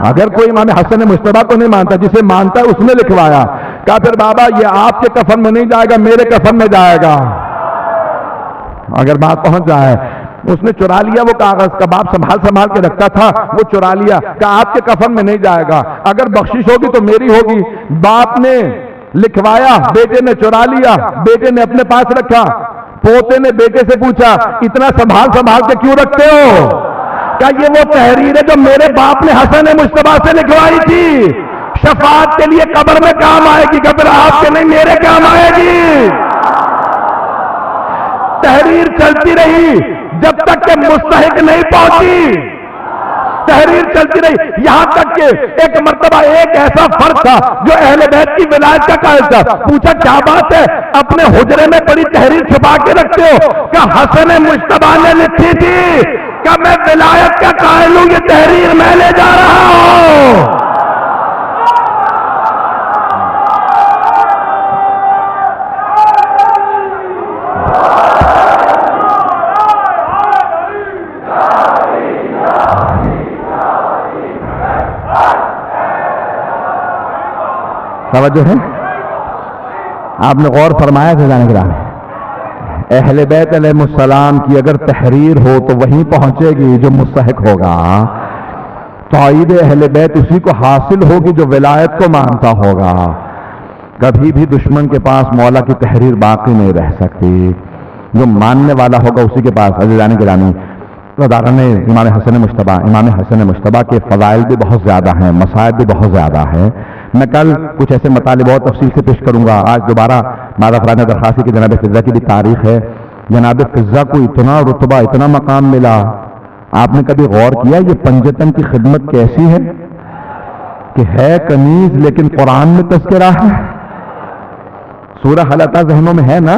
اگر کوئی امام حسن مجتبیٰ کو نہیں مانتا، جسے مانتا ہے اس نے لکھوایا، کہا پھر بابا یہ آپ کے کفن میں نہیں جائے گا، میرے کفن میں جائے گا۔ اگر بات پہنچ جائے، اس نے چرا لیا وہ کاغذ، کباب سنبھال کے رکھتا تھا، وہ چرا لیا، کہا آپ کے کفن میں نہیں جائے گا، اگر بخشش ہوگی تو میری ہوگی۔ باپ نے لکھوایا، بیٹے نے چرا لیا، بیٹے نے اپنے پاس رکھا، پوتے نے بیٹے سے پوچھا اتنا سنبھال کے کیوں رکھتے ہو؟ کیا یہ وہ تحریر ہے جو میرے باپ نے حسن مجتبیٰ سے لکھوائی تھی؟ شفاعت کے لیے قبر میں کام آئے گی، قبر آپ کے نہیں میرے کام آئے گی۔ تحریر چلتی رہی جب تک کہ مستحق نہیں پہنچی، تحریر چلتی رہی یہاں تک کہ ایک مرتبہ ایک ایسا فرد تھا جو اہل بیت کی ولایت کا قائل تھا، پوچھا کیا بات ہے اپنے حجرے میں بڑی تحریر چھپا کے رکھتے ہو؟ کہ حسن مجتبیٰ نے لکھی تھی کہ میں ولایت کا قائل ہوں، یہ تحریر میں لے جا رہا ہوں۔ توجہ ہے؟ آپ نے غور فرمایا تھا جانے کے بعد اہل بیت علیہ السلام کی اگر تحریر ہو تو وہیں پہنچے گی جو مستحق ہوگا، تائید اہل بیت اسی کو حاصل ہوگی جو ولایت کو مانتا ہوگا۔ کبھی بھی دشمن کے پاس مولا کی تحریر باقی نہیں رہ سکتی، جو ماننے والا ہوگا اسی کے پاس۔ عزیزان گرامی، امام حسن مجتبیٰ کے فضائل بھی بہت زیادہ ہیں، مسائل بھی بہت زیادہ ہیں۔ میں کل کچھ ایسے مطالب اور تفصیل سے پیش کروں گا۔ آج دوبارہ ماذا فرانہ درخواست کی جناب فضہ کی بھی تاریخ ہے۔ جناب فضہ کو اتنا رتبہ، اتنا مقام ملا، آپ نے کبھی غور کیا یہ پنجتن کی خدمت کیسی ہے کہ ہے کنیز لیکن قرآن میں تذکرہ ہے۔ سورہ حل اتی ذہنوں میں ہے نا؟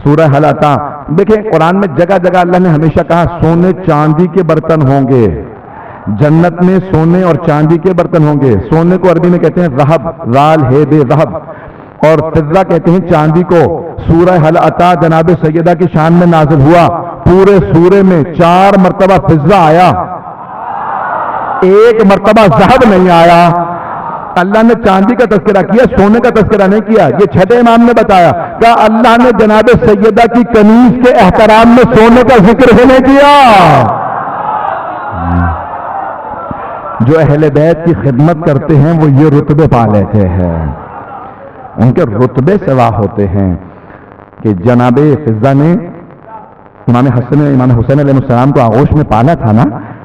سورہ حل اتی دیکھیں، قرآن میں جگہ جگہ اللہ نے ہمیشہ کہا سونے چاندی کے برتن ہوں گے، جنت میں سونے اور چاندی کے برتن ہوں گے۔ سونے کو عربی میں کہتے ہیں ذہب، رال ہے دے ذہب، اور فضہ کہتے ہیں چاندی کو۔ سورہ حل اتی جناب سیدہ کی شان میں نازل ہوا، پورے سورے میں 4 مرتبہ فضہ آیا، 1 مرتبہ ذہب نہیں آیا۔ اللہ نے چاندی کا تذکرہ کیا، سونے کا تذکرہ نہیں کیا۔ یہ چھٹے امام نے بتایا کہ اللہ نے جناب سیدہ کی کنیز کے احترام میں سونے کا ذکر ہی نہیں کیا۔ جو اہل بیت کی خدمت کرتے ہیں وہ یہ رتبے پا لیتے ہیں، ان کے رتبے سوا ہوتے ہیں۔ کہ جناب فضہ نے امام حسین علیہ السلام کو آغوش میں پالا تھا نا،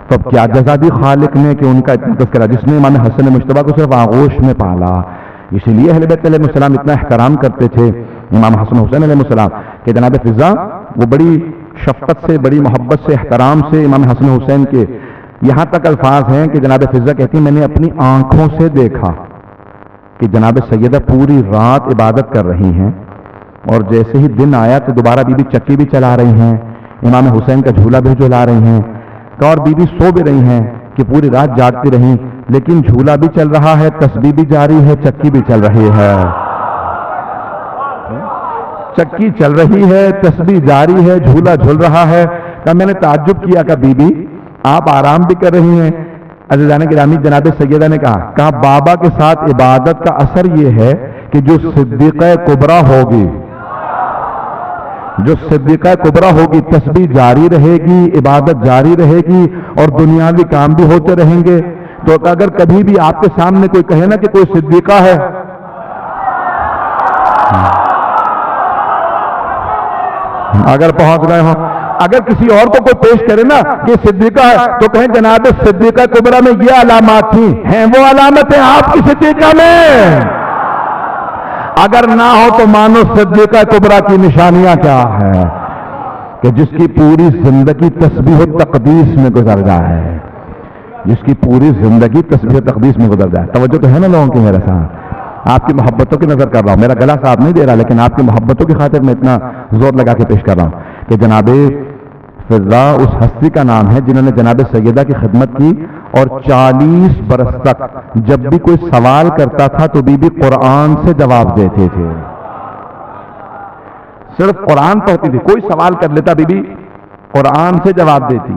تو اب کیا جزا دی خالق نے کہ ان کا اتنا تذکرہ، جس نے امام حسن مجتبیٰ کو صرف آغوش میں پالا۔ اسی لیے اہل بیت علیہ السلام اتنا احترام کرتے تھے امام حسن حسین علیہ السلام کہ جناب فضہ وہ بڑی شفقت سے، بڑی محبت سے، احترام سے امام حسن حسین کے یہاں تک الفاظ ہیں کہ جناب فضہ کہتی ہیں میں نے اپنی آنکھوں سے دیکھا کہ جناب سیدہ پوری رات عبادت کر رہی ہیں، اور جیسے ہی دن آیا تو دوبارہ بی بی چکی بھی چلا رہی ہیں، امام حسین کا جھولا بھی جھلا رہی ہیں، اور بی بی سو بھی رہی ہیں کہ پوری رات جاگتی رہیں، لیکن جھولا بھی چل رہا ہے، تسبیح بھی جاری ہے، چکی بھی چل رہی ہے، چکی چل رہی ہے، تسبیح جاری ہے، جھولا جھل رہا ہے۔ کہ میں نے تعجب کیا کہ بی بی آپ آرام بھی کر رہی ہیں۔ عزیزان گرامی، جناب سیدہ نے کہا بابا کے ساتھ عبادت کا اثر یہ ہے کہ جو صدیقہ کبریٰ ہوگی، جو صدیقہ کبریٰ ہوگی، تسبیح جاری رہے گی، عبادت جاری رہے گی، اور دنیاوی کام بھی ہوتے رہیں گے۔ تو اگر کبھی بھی آپ کے سامنے کوئی کہے نا کہ کوئی صدیقہ ہے، اگر پہنچ گئے ہوں. اگر کسی اور کو کوئی پیش کرے نا کہ صدیقہ ہے تو کہیں جناب صدیقہ کبریٰ میں یہ علامات تھیں، ہیں وہ علامتیں آپ کی صدیقہ میں؟ اگر نہ ہو تو مانو صدیقہ کبریٰ کی نشانیاں کیا ہے کہ جس کی پوری زندگی تسبیح و تقدیس میں گزر جائے، جس کی پوری زندگی تسبیح و تقدیس میں گزر جائے. توجہ تو ہے نا لوگوں کی میرے ساتھ؟ آپ کی محبتوں کی نظر کر رہا ہوں، میرا گلا ساتھ نہیں دے رہا، لیکن آپ کی محبتوں کی خاطر میں اتنا زور لگا کے پیش کر رہا ہوں کہ جناب فضا اس ہستی کا نام ہے جنہوں نے جناب سیدہ کی خدمت کی، اور 40 برس تک جب بھی کوئی سوال کرتا تھا تو بی بی قرآن سے جواب دیتے تھے. صرف قرآن پڑھتی تھی، کوئی سوال کر لیتا بی بی قرآن سے جواب دیتی،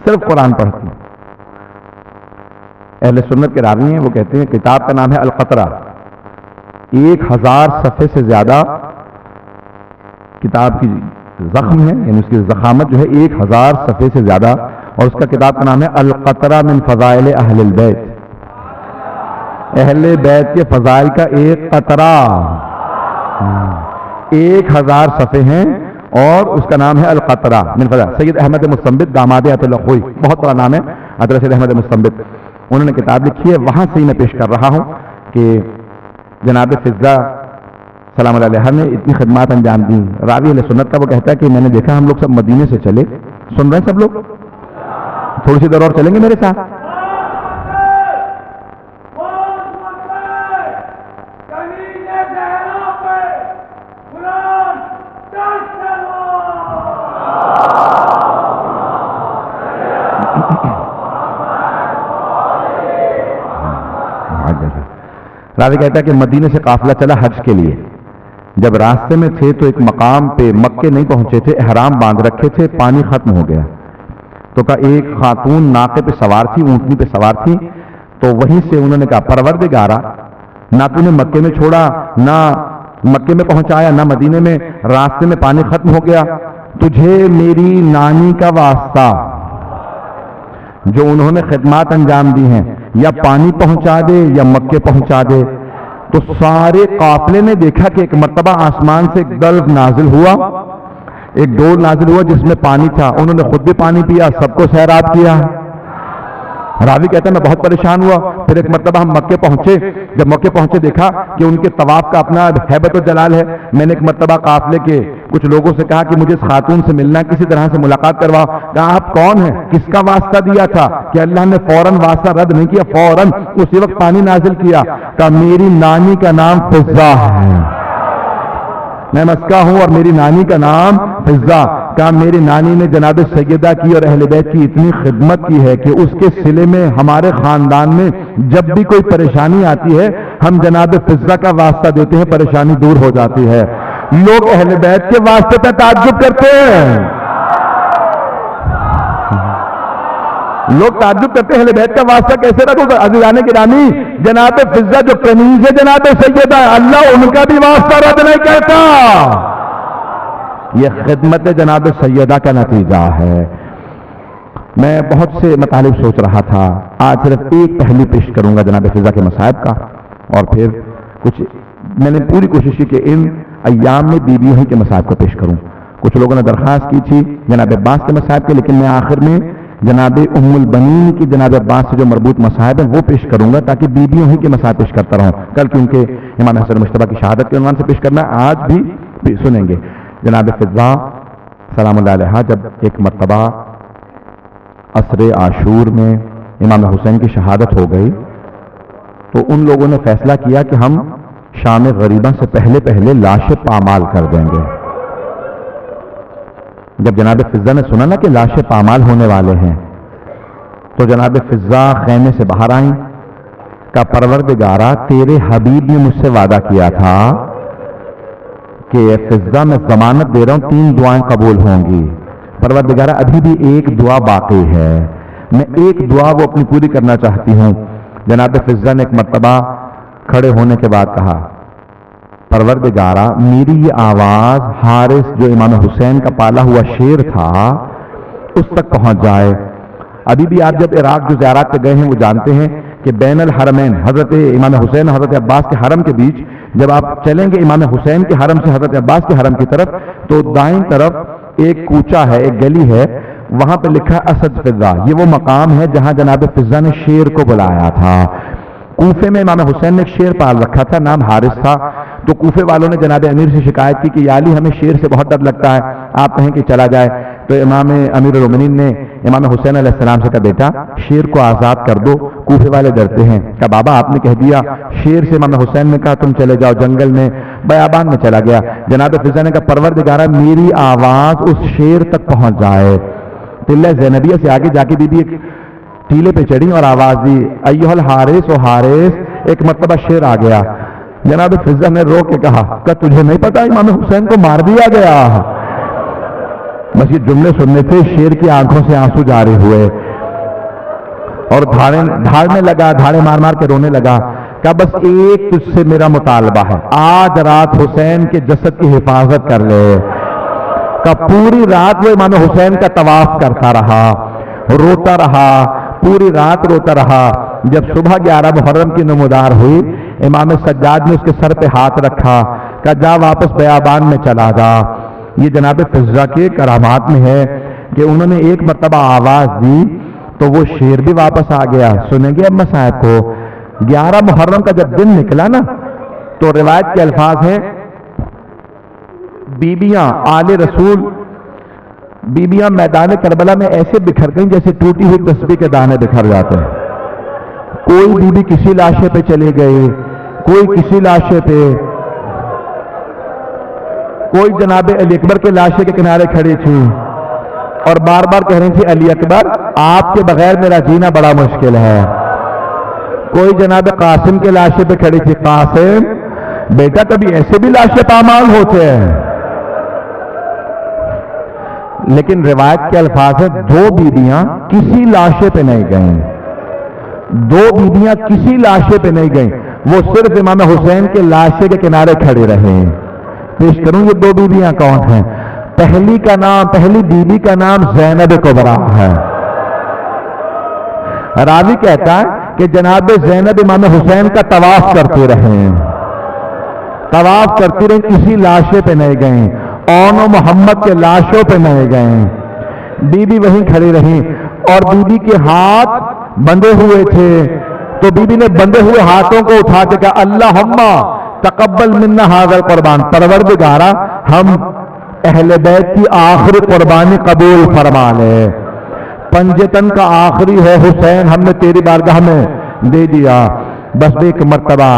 صرف قرآن پڑھتی. اہل سنت کے راوی ہیں، وہ کہتے ہیں کتاب کا نام ہے القطرہ، 1000 صفحے سے زیادہ کتاب کی زخم ہے، یعنی اس کی زخامت جو ہے 1000 صفحے سے زیادہ، اور اس کا کتاب کا نام ہے القطرہ من فضائل اہل البیت، اہل بیت کے فضائل کا ایک قطرہ. 1000 صفحے ہیں اور اس کا نام ہے القطرہ من فضائل. سید احمد مستنبط داماد عطا اللہ خوئی، بہت بڑا نام ہے حضرت سید احمد مستنبط، انہوں نے کتاب لکھی ہے، وہاں سے ہی میں پیش کر رہا ہوں کہ جناب فضا سلام علیہ نے اتنی خدمات انجام دی. راوی اہل سنت کا وہ کہتا ہے کہ میں نے دیکھا ہم لوگ سب مدینے سے چلے، سن رہے ہیں سب لوگ؟ تھوڑی سی دیر اور چلیں گے میرے ساتھ. راوی کہتا ہے کہ مدینے سے قافلہ چلا حج کے لیے، جب راستے میں تھے تو ایک مقام پہ مکے نہیں پہنچے تھے، احرام باندھ رکھے تھے، پانی ختم ہو گیا تو کہا ایک خاتون ناقے پہ سوار تھی، اونٹنی پہ سوار تھی، تو وہیں سے انہوں نے کہا پروردگارا، نہ تو نے مکے میں چھوڑا، نہ مکے میں پہنچایا، نہ مدینے میں، راستے میں پانی ختم ہو گیا، تجھے میری نانی کا واسطہ جو انہوں نے خدمات انجام دی ہیں یا پانی پہنچا دے یا مکے پہنچا دے. تو سارے قافلے نے دیکھا کہ ایک مرتبہ آسمان سے ایک دلو نازل ہوا، ایک ڈول نازل ہوا جس میں پانی تھا، انہوں نے خود بھی پانی پیا، سب کو سیراب کیا. راوی کہتا ہے میں بہت پریشان ہوا. پھر ایک مرتبہ ہم مکے پہنچے، جب مکے پہنچے دیکھا کہ ان کے طواف کا اپنا ہیبت و جلال ہے. میں نے ایک مرتبہ قافلے کے کچھ لوگوں سے کہا کہ مجھے اس خاتون سے ملنا، کسی طرح سے ملاقات کرواؤ. کہا آپ کون ہیں، کس کا واسطہ دیا تھا؟ کہ اللہ نے فوراً واسطہ رد نہیں کیا، فوراً اسی وقت پانی نازل کیا. کہا میری نانی کا نام فضا ہے، میں مسکا ہوں اور میری نانی کا نام فضا. کہا میری نانی نے جناب سیدہ کی اور اہل بیت کی اتنی خدمت کی ہے کہ اس کے صلے میں ہمارے خاندان میں جب بھی کوئی پریشانی آتی ہے ہم جناب فضا کا واسطہ دیتے ہیں، پریشانی دور ہو جاتی ہے. لوگ اہل بیت کے واسطے پہ تعجب کرتے ہیں، لوگ تعجب کرتے ہیں اہل بیت کا واسطہ کیسے رکھو گا. عزیزان گرامی، جناب فضا جو کنیز ہے جناب سیدہ، اللہ ان کا بھی واسطہ رد نہیں کرتا. یہ خدمت جناب سیدہ کا نتیجہ ہے. میں بہت سے مطالب سوچ رہا تھا، آج صرف ایک پہلو پیش کروں گا جناب فضا کے مصائب کا، اور پھر کچھ میں نے پوری کوشش کی کہ ان ایام میں بیویوں ہی کے مصائب کو پیش کروں. کچھ لوگوں نے درخواست کی تھی جناب عباس کے مصائب کے، لیکن میں آخر میں جناب ام البنین کی جناب عباس سے جو مربوط مصائب ہیں وہ پیش کروں گا، تاکہ بیویوں ہی کے مصائب پیش کرتا رہوں. کل کیونکہ امام حسن مجتبیٰ کی شہادت کے عنوان سے پیش کرنا ہے، آج بھی سنیں گے. جناب فضا سلام اللہ علیہ جب ایک مرتبہ عصر عاشور میں امام حسین کی شہادت ہو گئی تو ان لوگوں نے فیصلہ کیا کہ ہم شام غریبہ سے پہلے لاش پامال کر دیں گے. جب جناب فضا نے سنا نا کہ لاش پامال ہونے والے ہیں تو جناب فضا خیمے سے باہر آئیں. کا پروردگارا، تیرے حبیب نے مجھ سے وعدہ کیا تھا کہ فضا میں ضمانت دے رہا ہوں 3 دعائیں قبول ہوں گی. پروردگارا ابھی بھی ایک دعا باقی ہے، میں ایک دعا وہ اپنی پوری کرنا چاہتی ہوں. جناب فضا نے ایک مرتبہ کھڑے ہونے کے بعد کہا پروردگارا، میری یہ آواز حارث جو امام حسین کا پالا ہوا شیر تھا اس تک پہنچ جائے. ابھی بھی آپ جب عراق جو زیارات پہ گئے ہیں وہ جانتے ہیں کہ بین الحرمین حضرت امام حسین حضرت عباس کے حرم کے بیچ جب آپ چلیں گے امام حسین کے حرم سے حضرت عباس کے حرم کی طرف تو دائیں طرف ایک کوچہ ہے، ایک گلی ہے، وہاں پہ لکھا اسد فضا، یہ وہ مقام ہے جہاں جناب فضا نے شیر کو بلایا تھا۔ کوفے میں امام حسین نے ایک شیر پال رکھا تھا، نام حارث تھا، تو کوفے والوں نے جناب امیر سے شکایت کی کہ یا علی ہمیں شیر سے بہت ڈر لگتا ہے، آپ کہیں کہ چلا جائے، تو امام امیر المومنین نے امام حسین علیہ السلام سے کہا بیٹا شیر کو آزاد کر دو، کوفے والے ڈرتے ہیں۔ کہا بابا آپ نے کہہ دیا، شیر سے امام حسین نے کہا تم چلے جاؤ جنگل میں، بیابان میں چلا گیا۔ جناب فضا نے کہا پروردگارہ میری آواز اس شیر تک پہنچ جائے۔ قلعہ زینبیہ سے آگے جا کے بی بی ایک ٹیلے پہ چڑھی اور آواز دی ایھا الحارث و حارث، ایک مرتبہ شیر آ گیا۔ جناب فضا نے رو کے کہا کہ تجھے نہیں پتا امام حسین کو مار دیا گیا؟ بس یہ جملے سننے سے شیر کی آنکھوں سے آنسو جاری ہوئے اور دھاڑنے لگا، دھاڑے مار مار کے رونے لگا۔ کہ بس ایک تجھ سے میرا مطالبہ ہے، آج رات حسین کے جسد کی حفاظت کر لے۔ کہ پوری رات وہ امام حسین کا طواف کرتا رہا، روتا رہا، پوری رات روتا رہا۔ جب صبح 11 محرم کی نمودار ہوئی، امام سجاد نے اس کے سر پہ ہاتھ رکھا کہ جا واپس بیابان میں چلا جا۔ یہ جناب فضا کے کرامات میں ہے کہ انہوں نے ایک مرتبہ آواز دی تو وہ شیر بھی واپس آ گیا۔ سنیں گے اما صاحب کو 11 محرم کا جب دن نکلا نا تو روایت کے الفاظ ہیں بیبیاں آل رسول، بیبیاں میدان کربلا میں ایسے بکھر گئیں جیسے ٹوٹی ہوئی تسبیح کے دانے بکھر جاتے ہیں۔ کوئی بیوی کسی لاشے پہ چلے گئے، کوئی کسی لاشے پہ، کوئی جناب علی اکبر کے لاشے کے کنارے کھڑی تھی اور بار بار کہہ رہی تھی علی اکبر آپ کے بغیر میرا جینا بڑا مشکل ہے۔ کوئی جناب قاسم کے لاشے پہ کھڑی تھی، قاسم بیٹا کبھی ایسے بھی لاشے پامال ہوتے ہیں۔ لیکن روایت کے الفاظ ہیں دو بیویاں کسی لاشے پہ نہیں گئیں، دو بیویاں کسی لاشے پہ نہیں گئیں، وہ صرف امام حسین کے لاشے کے کنارے کھڑے رہے۔ پیش کروں یہ دو بیویاں کون ہیں؟ پہلی بیوی کا نام زینب کبریٰ ہے۔ راوی کہتا ہے کہ جناب زینب امام حسین کا طواف کرتے رہے، طواف کرتی رہیں، کسی لاشے پہ نہیں گئیں، اون و محمد کے لاشوں پہ نہیں گئیں، بیوی وہیں کھڑی رہیں اور بیوی کے ہاتھ بندھے ہوئے تھے تو بیوی نے بندھے ہوئے ہاتھوں کو اٹھا کے کہا اللہم تقبل منا ھذا القربان، پروردگارا ہم اہل بیت کی آخری قربانی قبول فرما لے، پنجتن کا آخری ہے حسین ہم نے تیری بارگاہ میں دے دیا۔ بس ایک مرتبہ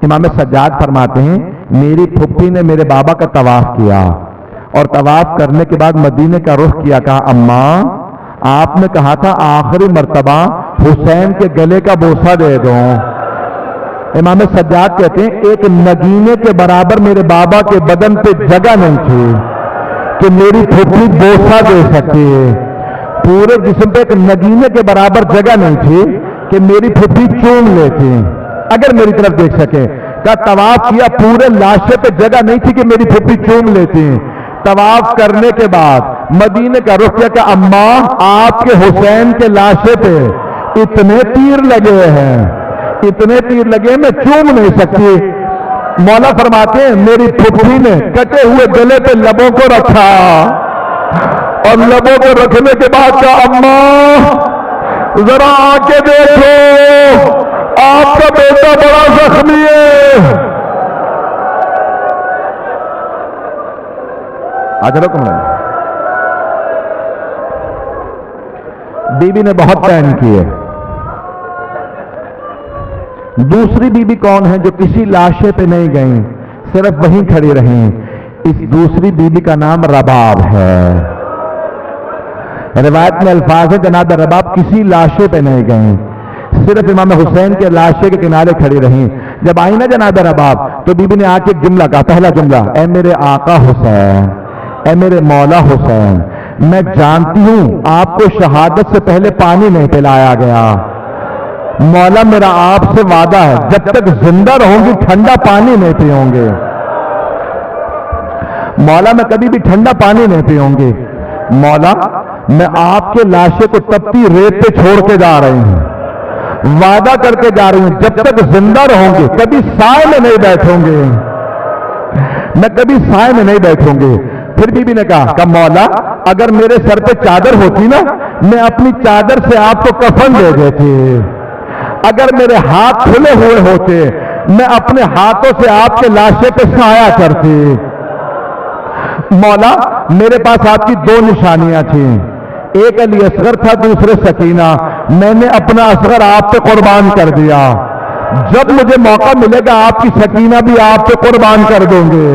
امام سجاد فرماتے ہیں میری پھپھی نے میرے بابا کا طواف کیا اور طواف کرنے کے بعد مدینے کا رخ کیا، کہا اماں آپ نے کہا تھا آخری مرتبہ حسین کے گلے کا بوسہ دے دو۔ امام سجاد کہتے ہیں ایک نگینے کے برابر میرے بابا کے بدن پہ جگہ نہیں تھی کہ میری پھپھی بوسہ دے سکے، پورے جسم پہ ایک نگینے کے برابر جگہ نہیں تھی کہ میری پھپھی چوم لیتی اگر میری طرف دیکھ سکے۔ کا طواف کیا، پورے لاشے پہ جگہ نہیں تھی کہ میری پھپھی چوم لیتی۔ طواف کرنے کے بعد مدینے کا رخ کیا کہ اماں آپ کے حسین کے لاشے پہ اتنے تیر لگے ہیں، اتنے تیر لگے میں چوم نہیں سکتی۔ مولا فرماتے ہیں میری پھپھی نے کٹے ہوئے گلے پہ لبوں کو رکھا اور لبوں کو رکھنے کے بعد کہا اماں ذرا آ کے دیکھو آپ کا بیٹا بڑا زخمی ہے۔ بیوی نے بہت پین کی ہے۔ دوسری بیوی کون ہے جو کسی لاشے پہ نہیں گئیں، صرف وہیں کھڑی رہیں؟ اس دوسری بیوی کا نام رباب ہے۔ روایت میں الفاظ ہے جناب رباب کسی لاشے پہ نہیں گئیں، صرف امام حسین کے لاشے کے کنارے کھڑی رہیں۔ جب آئی نا جناب رباب تو بیوی نے آ کے ایک جملہ کہا، پہلا جملہ اے میرے آقا حسین، اے میرے مولا حسین، میں جانتی ہوں آپ کو شہادت سے پہلے پانی نہیں پلایا گیا، مولا میرا آپ سے وعدہ ہے جب تک زندہ رہوں گی ٹھنڈا پانی نہیں پیوں گے، مولا میں کبھی بھی ٹھنڈا پانی نہیں پیوں گی، مولا میں آپ کے لاشے کو تپتی ریت پہ چھوڑ کے جا رہی ہوں، وعدہ کر کے جا رہی ہوں جب تک زندہ رہوں گے کبھی سائے میں نہیں بیٹھوں گے، میں کبھی سائے میں نہیں بیٹھوں گے۔ پھر بی بی نے کہا کہ مولا اگر میرے سر پہ چادر ہوتی نا میں اپنی چادر سے آپ کو کفن دے دیتے، اگر میرے ہاتھ کھلے ہوئے ہوتے میں اپنے ہاتھوں سے آپ کے لاشے پہ سایہ کرتے۔ مولا میرے پاس آپ کی دو نشانیاں تھیں، ایک علی اصغر تھا دوسرے سکینہ، میں نے اپنا اصغر آپ پہ قربان کر دیا، جب مجھے موقع ملے گا آپ کی سکینہ بھی آپ پہ قربان کر دوں گے۔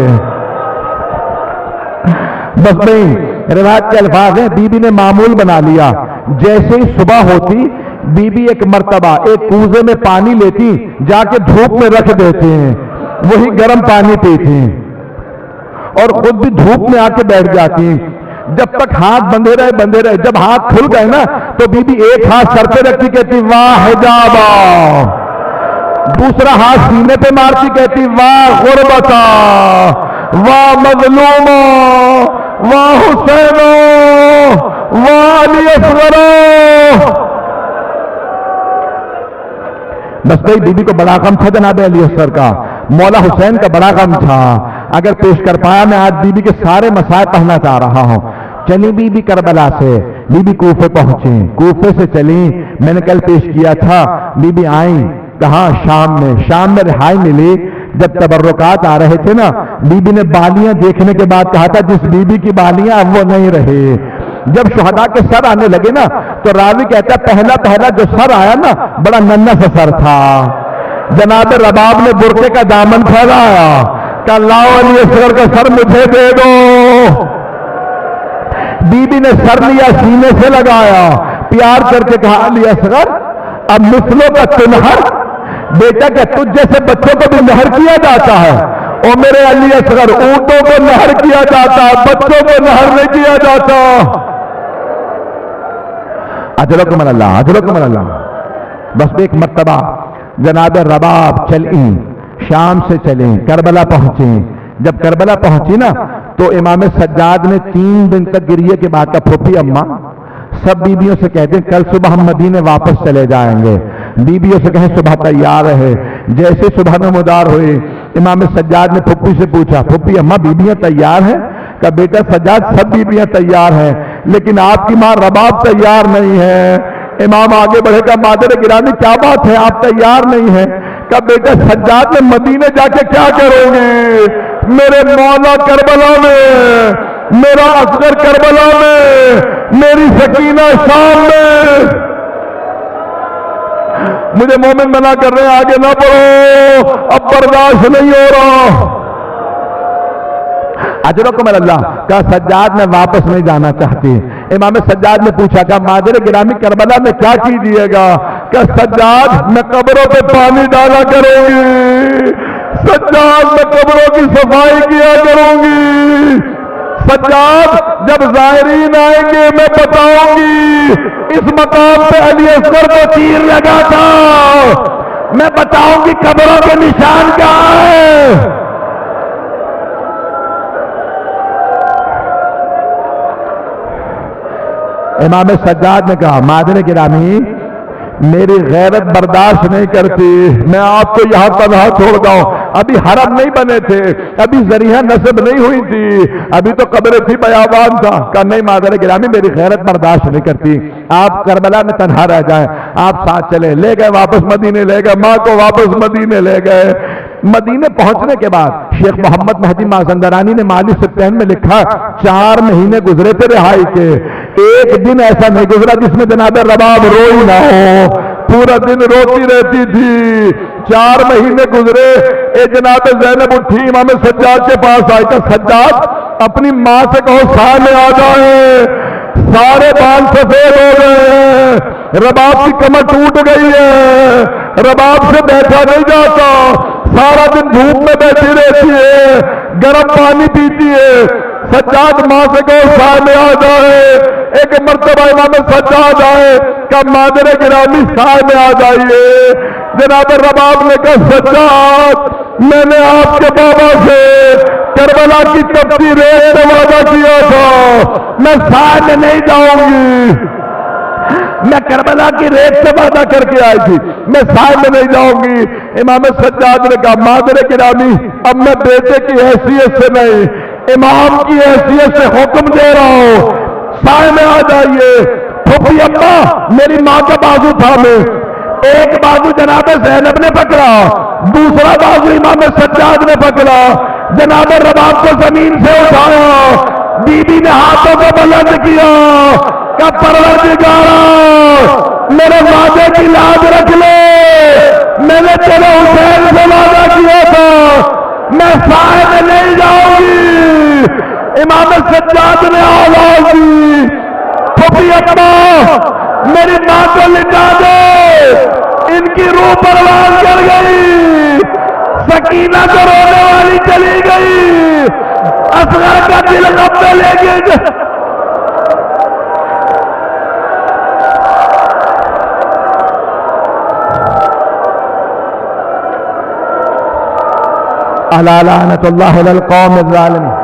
بس نہیں، روایت کے الفاظ ہیں بی بی نے معمول بنا لیا، جیسے ہی صبح ہوتی بی بی ایک مرتبہ ایک کوزے میں پانی لیتی جا کے دھوپ میں رکھ دیتے ہیں، وہی گرم پانی پیتی اور خود بھی دھوپ میں آ کے بیٹھ جاتی، جب تک ہاتھ بندھے رہے، جب ہاتھ کھل گئے نا تو بی بی ایک ہاتھ سر پہ رکھتی کہتی واہ حجابا، دوسرا ہاتھ سینے پہ مارتی کہتی واہ غربتا، واہ مظلومہ، واہ حسینو، واہ علی اصغرو۔ بس بھائی بی بی کو بڑا غم تھا جناب علی اصغر کا، مولا حسین کا بڑا غم تھا، اگر پیش کر پایا میں آج بی بی کے سارے مسائل پڑھنا چاہ رہا ہوں۔ چلی بی بی کربلا سے بی بی کوفے پہنچیں، کوفے سے چلی، میں نے کل پیش کیا تھا بی بی آئیں کہاں شام میں رہائی ملی، جب تبرکات آ رہے تھے نا بی بی نے بالیاں دیکھنے کے بعد کہا تھا جس بی بی کی بالیاں اب وہ نہیں رہے، جب شہداء کے سر آنے لگے نا تو راوی کہتا ہے پہلا جو سر آیا نا بڑا ننھا سا سر تھا، جناب رباب نے برقعے کا دامن پھیلایا کہ لاؤ علی اصغر کا سر مجھے دے دو، بی بی نے سر لیا سینے سے لگایا، پیار کر کے کہا علی اصغر اب مثلوں کا تنہر، بیٹا کہ تجھ جیسے بچوں کو بھی نہر کیا جاتا ہے، اور میرے علی اصغر اونٹوں کو نہر کیا جاتا ہے، بچوں کو نہر نہیں کیا جاتا۔ اجرکم اللہ، اجرکم اللہ۔ بس ایک مرتبہ جناب رباب چلیں، شام سے چلیں، کربلا پہنچیں، جب کربلا پہنچی نا تو امام سجاد نے 3 دن تک گریے کے بعد کا پھوپھی اماں سب بیویوں سے کہتے ہیں کل صبح ہم مدینے واپس چلے جائیں گے، بیویوں سے کہیں صبح تیار رہے، جیسے صبح میں مدار ہوئے امام سجاد نے پھوپھی سے پوچھا پھوپھی اماں بیویاں تیار ہیں؟ کہا بیٹا سجاد سب بیویاں تیار ہیں لیکن آپ کی ماں رباب تیار نہیں ہے۔ امام آگے بڑھے کہا مادر گرامی کیا بات ہے آپ تیار نہیں ہیں؟ کہا بیٹا سجاد میں مدینے جا کے کیا کرو گے؟ میرے مولا کربلا میں، میرا اصغر کربلا میں، میری سکینہ شام میں، مجھے مومن منع کر رہے ہیں آگے نہ پڑھو اب برداشت نہیں ہو رہا۔ اجرکم اللہ۔ کہا سجاد میں واپس نہیں جانا چاہتی۔ امام سجاد نے پوچھا کہ مادر گرامی کربلا میں کیا کیجیے گا؟ کہ سجاد میں قبروں پہ پانی ڈالا کروں گی، سجاد میں قبروں کی صفائی کیا کروں گی، سجاد جب زائرین آئیں گے میں بتاؤں گی اس مقام پہ علی اصغر کو تیر لگا تھا، میں بتاؤں گی قبروں کے نشان کیا ہے۔ امام سجاد نے کہا مادر گرامی میری غیرت برداشت نہیں کرتی، میں آپ کو یہاں تنہا چھوڑ جاؤں، ابھی حرم نہیں بنے تھے، ابھی ذریعہ نصب نہیں ہوئی تھی، ابھی تو قبر تھی بیابان تھا۔ کہا نہیں مادر گرامی میری غیرت برداشت نہیں کرتی، آپ کربلا میں تنہا رہ جائیں، آپ ساتھ چلے۔ لے گئے واپس مدینے، لے گئے ماں کو واپس مدینے لے گئے۔ مدینے پہنچنے کے بعد شیخ محمد مہدی مازندرانی نے مالی سبتین میں لکھا 4 مہینے گزرے تھے رہائی کے، ایک دن ایسا نہیں گزرا جس میں جناب رباب روئی نہ ہو، پورا دن روتی رہتی تھی۔ 4 مہینے گزرے، اے جناب زینب اٹھی امام سجاد کے پاس آئی کہ سجاد اپنی ماں سے کہو سامنے آ جائے، سارے بال سفید ہو گئے، رباب کی کمر ٹوٹ گئی ہے، رباب سے بیٹھا نہیں جاتا، سارا دن دھوپ میں بیٹھی رہتی ہے، گرم پانی پیتی ہے، سجاد ماں سے کہو سامنے آ جائے۔ ایک مرتبہ امام سجاد آئے کہ مادر گرامی سامنے آ جائیے۔ جناب رباب نے کہا سجاد میں نے آپ کے بابا سے کربلا کی تپتی ریت سے وعدہ کیا تھا میں سامنے نہیں جاؤں گی۔ میں کربلا کی ریت سے وعدہ کر کے آئی تھی میں سائے میں نہیں جاؤں گی. امام سجاد نے کہا مادر گرامی اب میں بیٹے کی حیثیت سے نہیں امام کی حیثیت سے حکم دے رہا ہوں سائے میں آ جائیے. پھوپھی اماں میری ماں کا بازو تھامے. ایک بازو جناب زینب نے پکڑا دوسرا بازو امام سجاد نے پکڑا. جناب رباب کو زمین سے اٹھایا. بی بی نے ہاتھوں کو بلند کیا کہ پروردگارا میرے وعدے کی لاج رکھ لے. میں نے تیرے حسین سے وعدہ کیا تھا میں سائے میں نہیں جاؤں گی. امام سجاد نے آواز دی پھوپھی اماں میری ماں کو لٹا دے. ان کی روح پرواز کر گئی. سکینہ کو رونے والی چلی گئی. اصغر کا دل غم میں لے گئے. الا لعنت اللہ علی القوم الظالمین.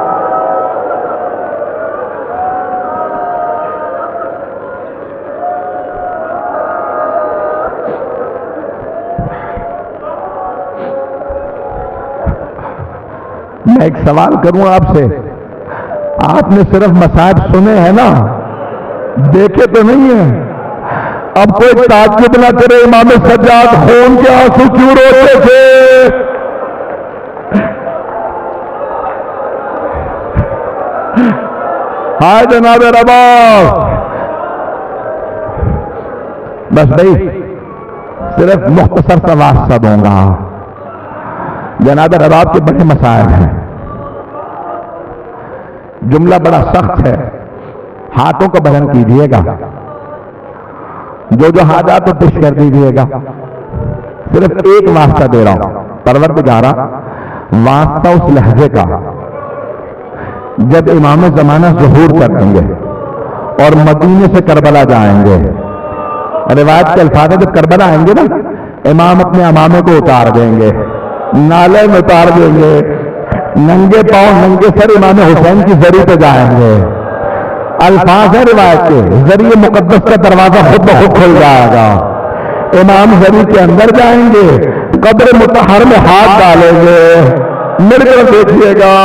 میں ایک سوال کروں آپ سے آپ نے صرف مصائب سنے ہیں نا دیکھے تو نہیں ہیں. اب کوئی تعجب نہ کرے امام سجاد خون کے آنسو کیوں روتے تھے. ہائے جناب رباب. بس بھائی صرف مختصر سا واسطہ دوں گا. جناب رباب کے بڑے مسائل ہیں. جملہ بڑا سخت ہے ہاتھوں کو بلند کیجیے گا. جو حاجات تو پیش کر دیجیے گا. صرف ایک واسطہ دے رہا ہوں پروردگارا واسطہ اس لہجے کا جب امام زمانہ ظہور کر دیں گے اور مدینے سے کربلا جائیں گے. روایت کے الفاظ جب کربلا آئیں گے نا امام اپنے امامے کو اتار دیں گے نالے میں اتار دیں گے ننگے پاؤں ننگے سر امام حسین کی زری پہ جائیں گے. الفاظ ہے روایت کے ذریعے مقدس کا دروازہ خود بخود کھل جائے گا. امام زری کے اندر جائیں گے قبر مطہر میں ہاتھ ڈالیں گے. مل کر دیکھیے گا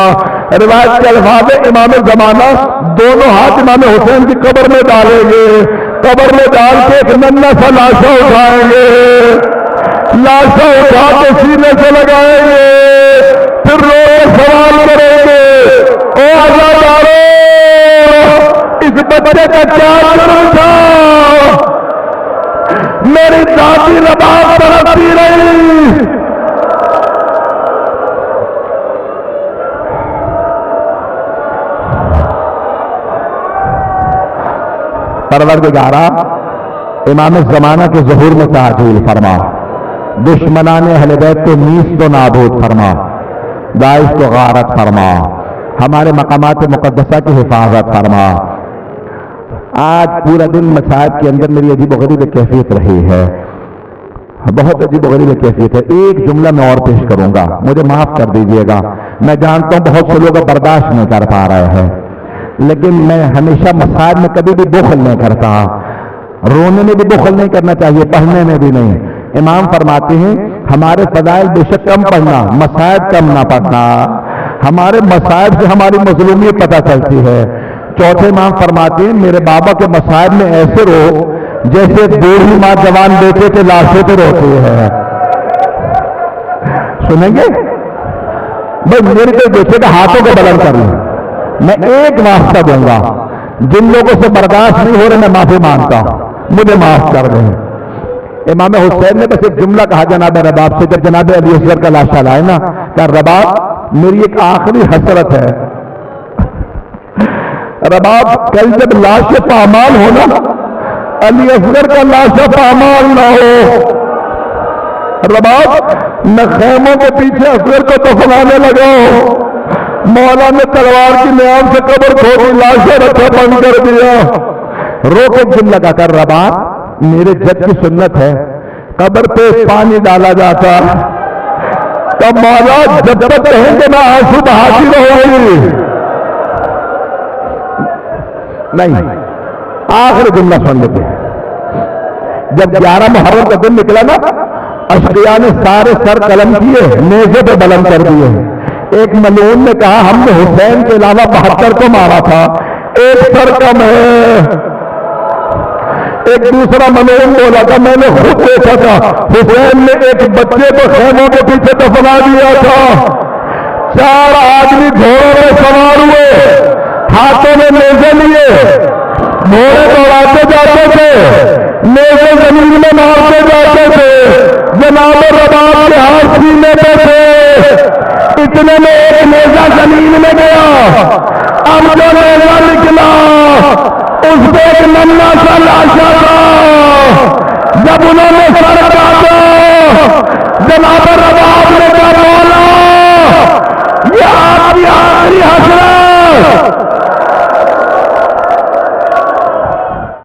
روایت کے الفاظ ہے امام زمانہ دونوں ہاتھ امام حسین کی قبر میں ڈالیں گے. قبر میں ڈال کے ایک ننھا سا لاشا اٹھائیں گے. لاشا اٹھا کے سینے سے لگائیں گے پھر رو سوال کریں گے او عزادارو اس بچے کا کیا جرم تھا. میری دادی رباب تڑپتی رہی. پروردگارا امام زمانہ کے ظہور میں تعجیل فرما. دشمنان اہل بیت کو نیست و نابود فرما. داعش کو غارت فرما. ہمارے مقامات مقدسہ کی حفاظت فرما. آج پورا دن مصائب کے اندر میری عجیب و غریب کیفیت رہی ہے. بہت عجیب و غریب کیفیت ہے. ایک جملہ میں اور پیش کروں گا مجھے معاف کر دیجیے گا. میں جانتا ہوں بہت سے لوگ برداشت نہیں کر پا رہے ہیں لیکن میں ہمیشہ مصائب میں کبھی بھی بخل نہیں کرتا. رونے میں بھی بخل نہیں کرنا چاہیے پڑھنے میں بھی نہیں. امام فرماتے ہیں ہمارے فضائل بے شک کم پڑھنا مصائب کم نہ پڑھنا. ہمارے مصائب سے ہماری مظلومیت پتہ چلتی ہے. چوتھے امام فرماتے ہیں میرے بابا کے مصائب میں ایسے رو جیسے بوڑھی ماں جوان بیٹے کے لاشوں پہ روتی ہے. سنیں گے بھائی میرے کو بیٹے کے ہاتھوں کو بلند کر لیں. میں ایک واسطہ دوں گا جن لوگوں سے برداشت نہیں ہو رہے میں معافی مانگتا ہوں مجھے معاف کر دیں. امام حسین نے بس ایک جملہ کہا جناب رباب سے جب جناب علی اصغر کا لاشا لائے نا کہ رباب میری ایک آخری حسرت ہے. رباب کل جب لاش پامال ہونا علی اصغر کا لاشا پامال نہ ہو. رباب میں خیموں کے پیچھے اصغر کو دفنانے لگا ہوں. مولا نے تلوار کی نیام سے قبر کھولی لاشا رکھا بند کر دیا. رو کے دل لگا کر رباب میرے جد کی سنت ہے قبر پہ پانی ڈالا جاتا تب مولا جب تک کہیں کہ میں آنسو بہاتی رہوں گی. نہیں آخر جملہ سن لیتے جب 11 محرم کا دن نکلا نا، اشقیاء نے سارے سر قلم کیے، نیزے پہ بلند کر دیے۔ ایک ملعون نے کہا ہم نے حسین کے علاوہ 72 کو مارا تھا، ایک سر کم ہے۔ ایک دوسرا ملعون بولا تھا میں نے خود دیکھا تھا، حسین نے ایک بچے کو خیموں کے پیچھے دفنا دیا تھا۔ 4 آدمی گھوڑوں میں سوار ہوئے، ہاتھوں میں نیزے لیے، گھوڑے دوڑاتے جاتے تھے، نیزے زمین میں مارتے جاتے تھے، جناب رباب کے ہاتھ سینے پہ تھے۔ اتنے میں ایک نیزہ زمین میں گیا، اب جو نیزہ نکلا اس پہ ایک ننھا سا لاشا تھا۔ جب انہوں نے سر کاٹا، جناب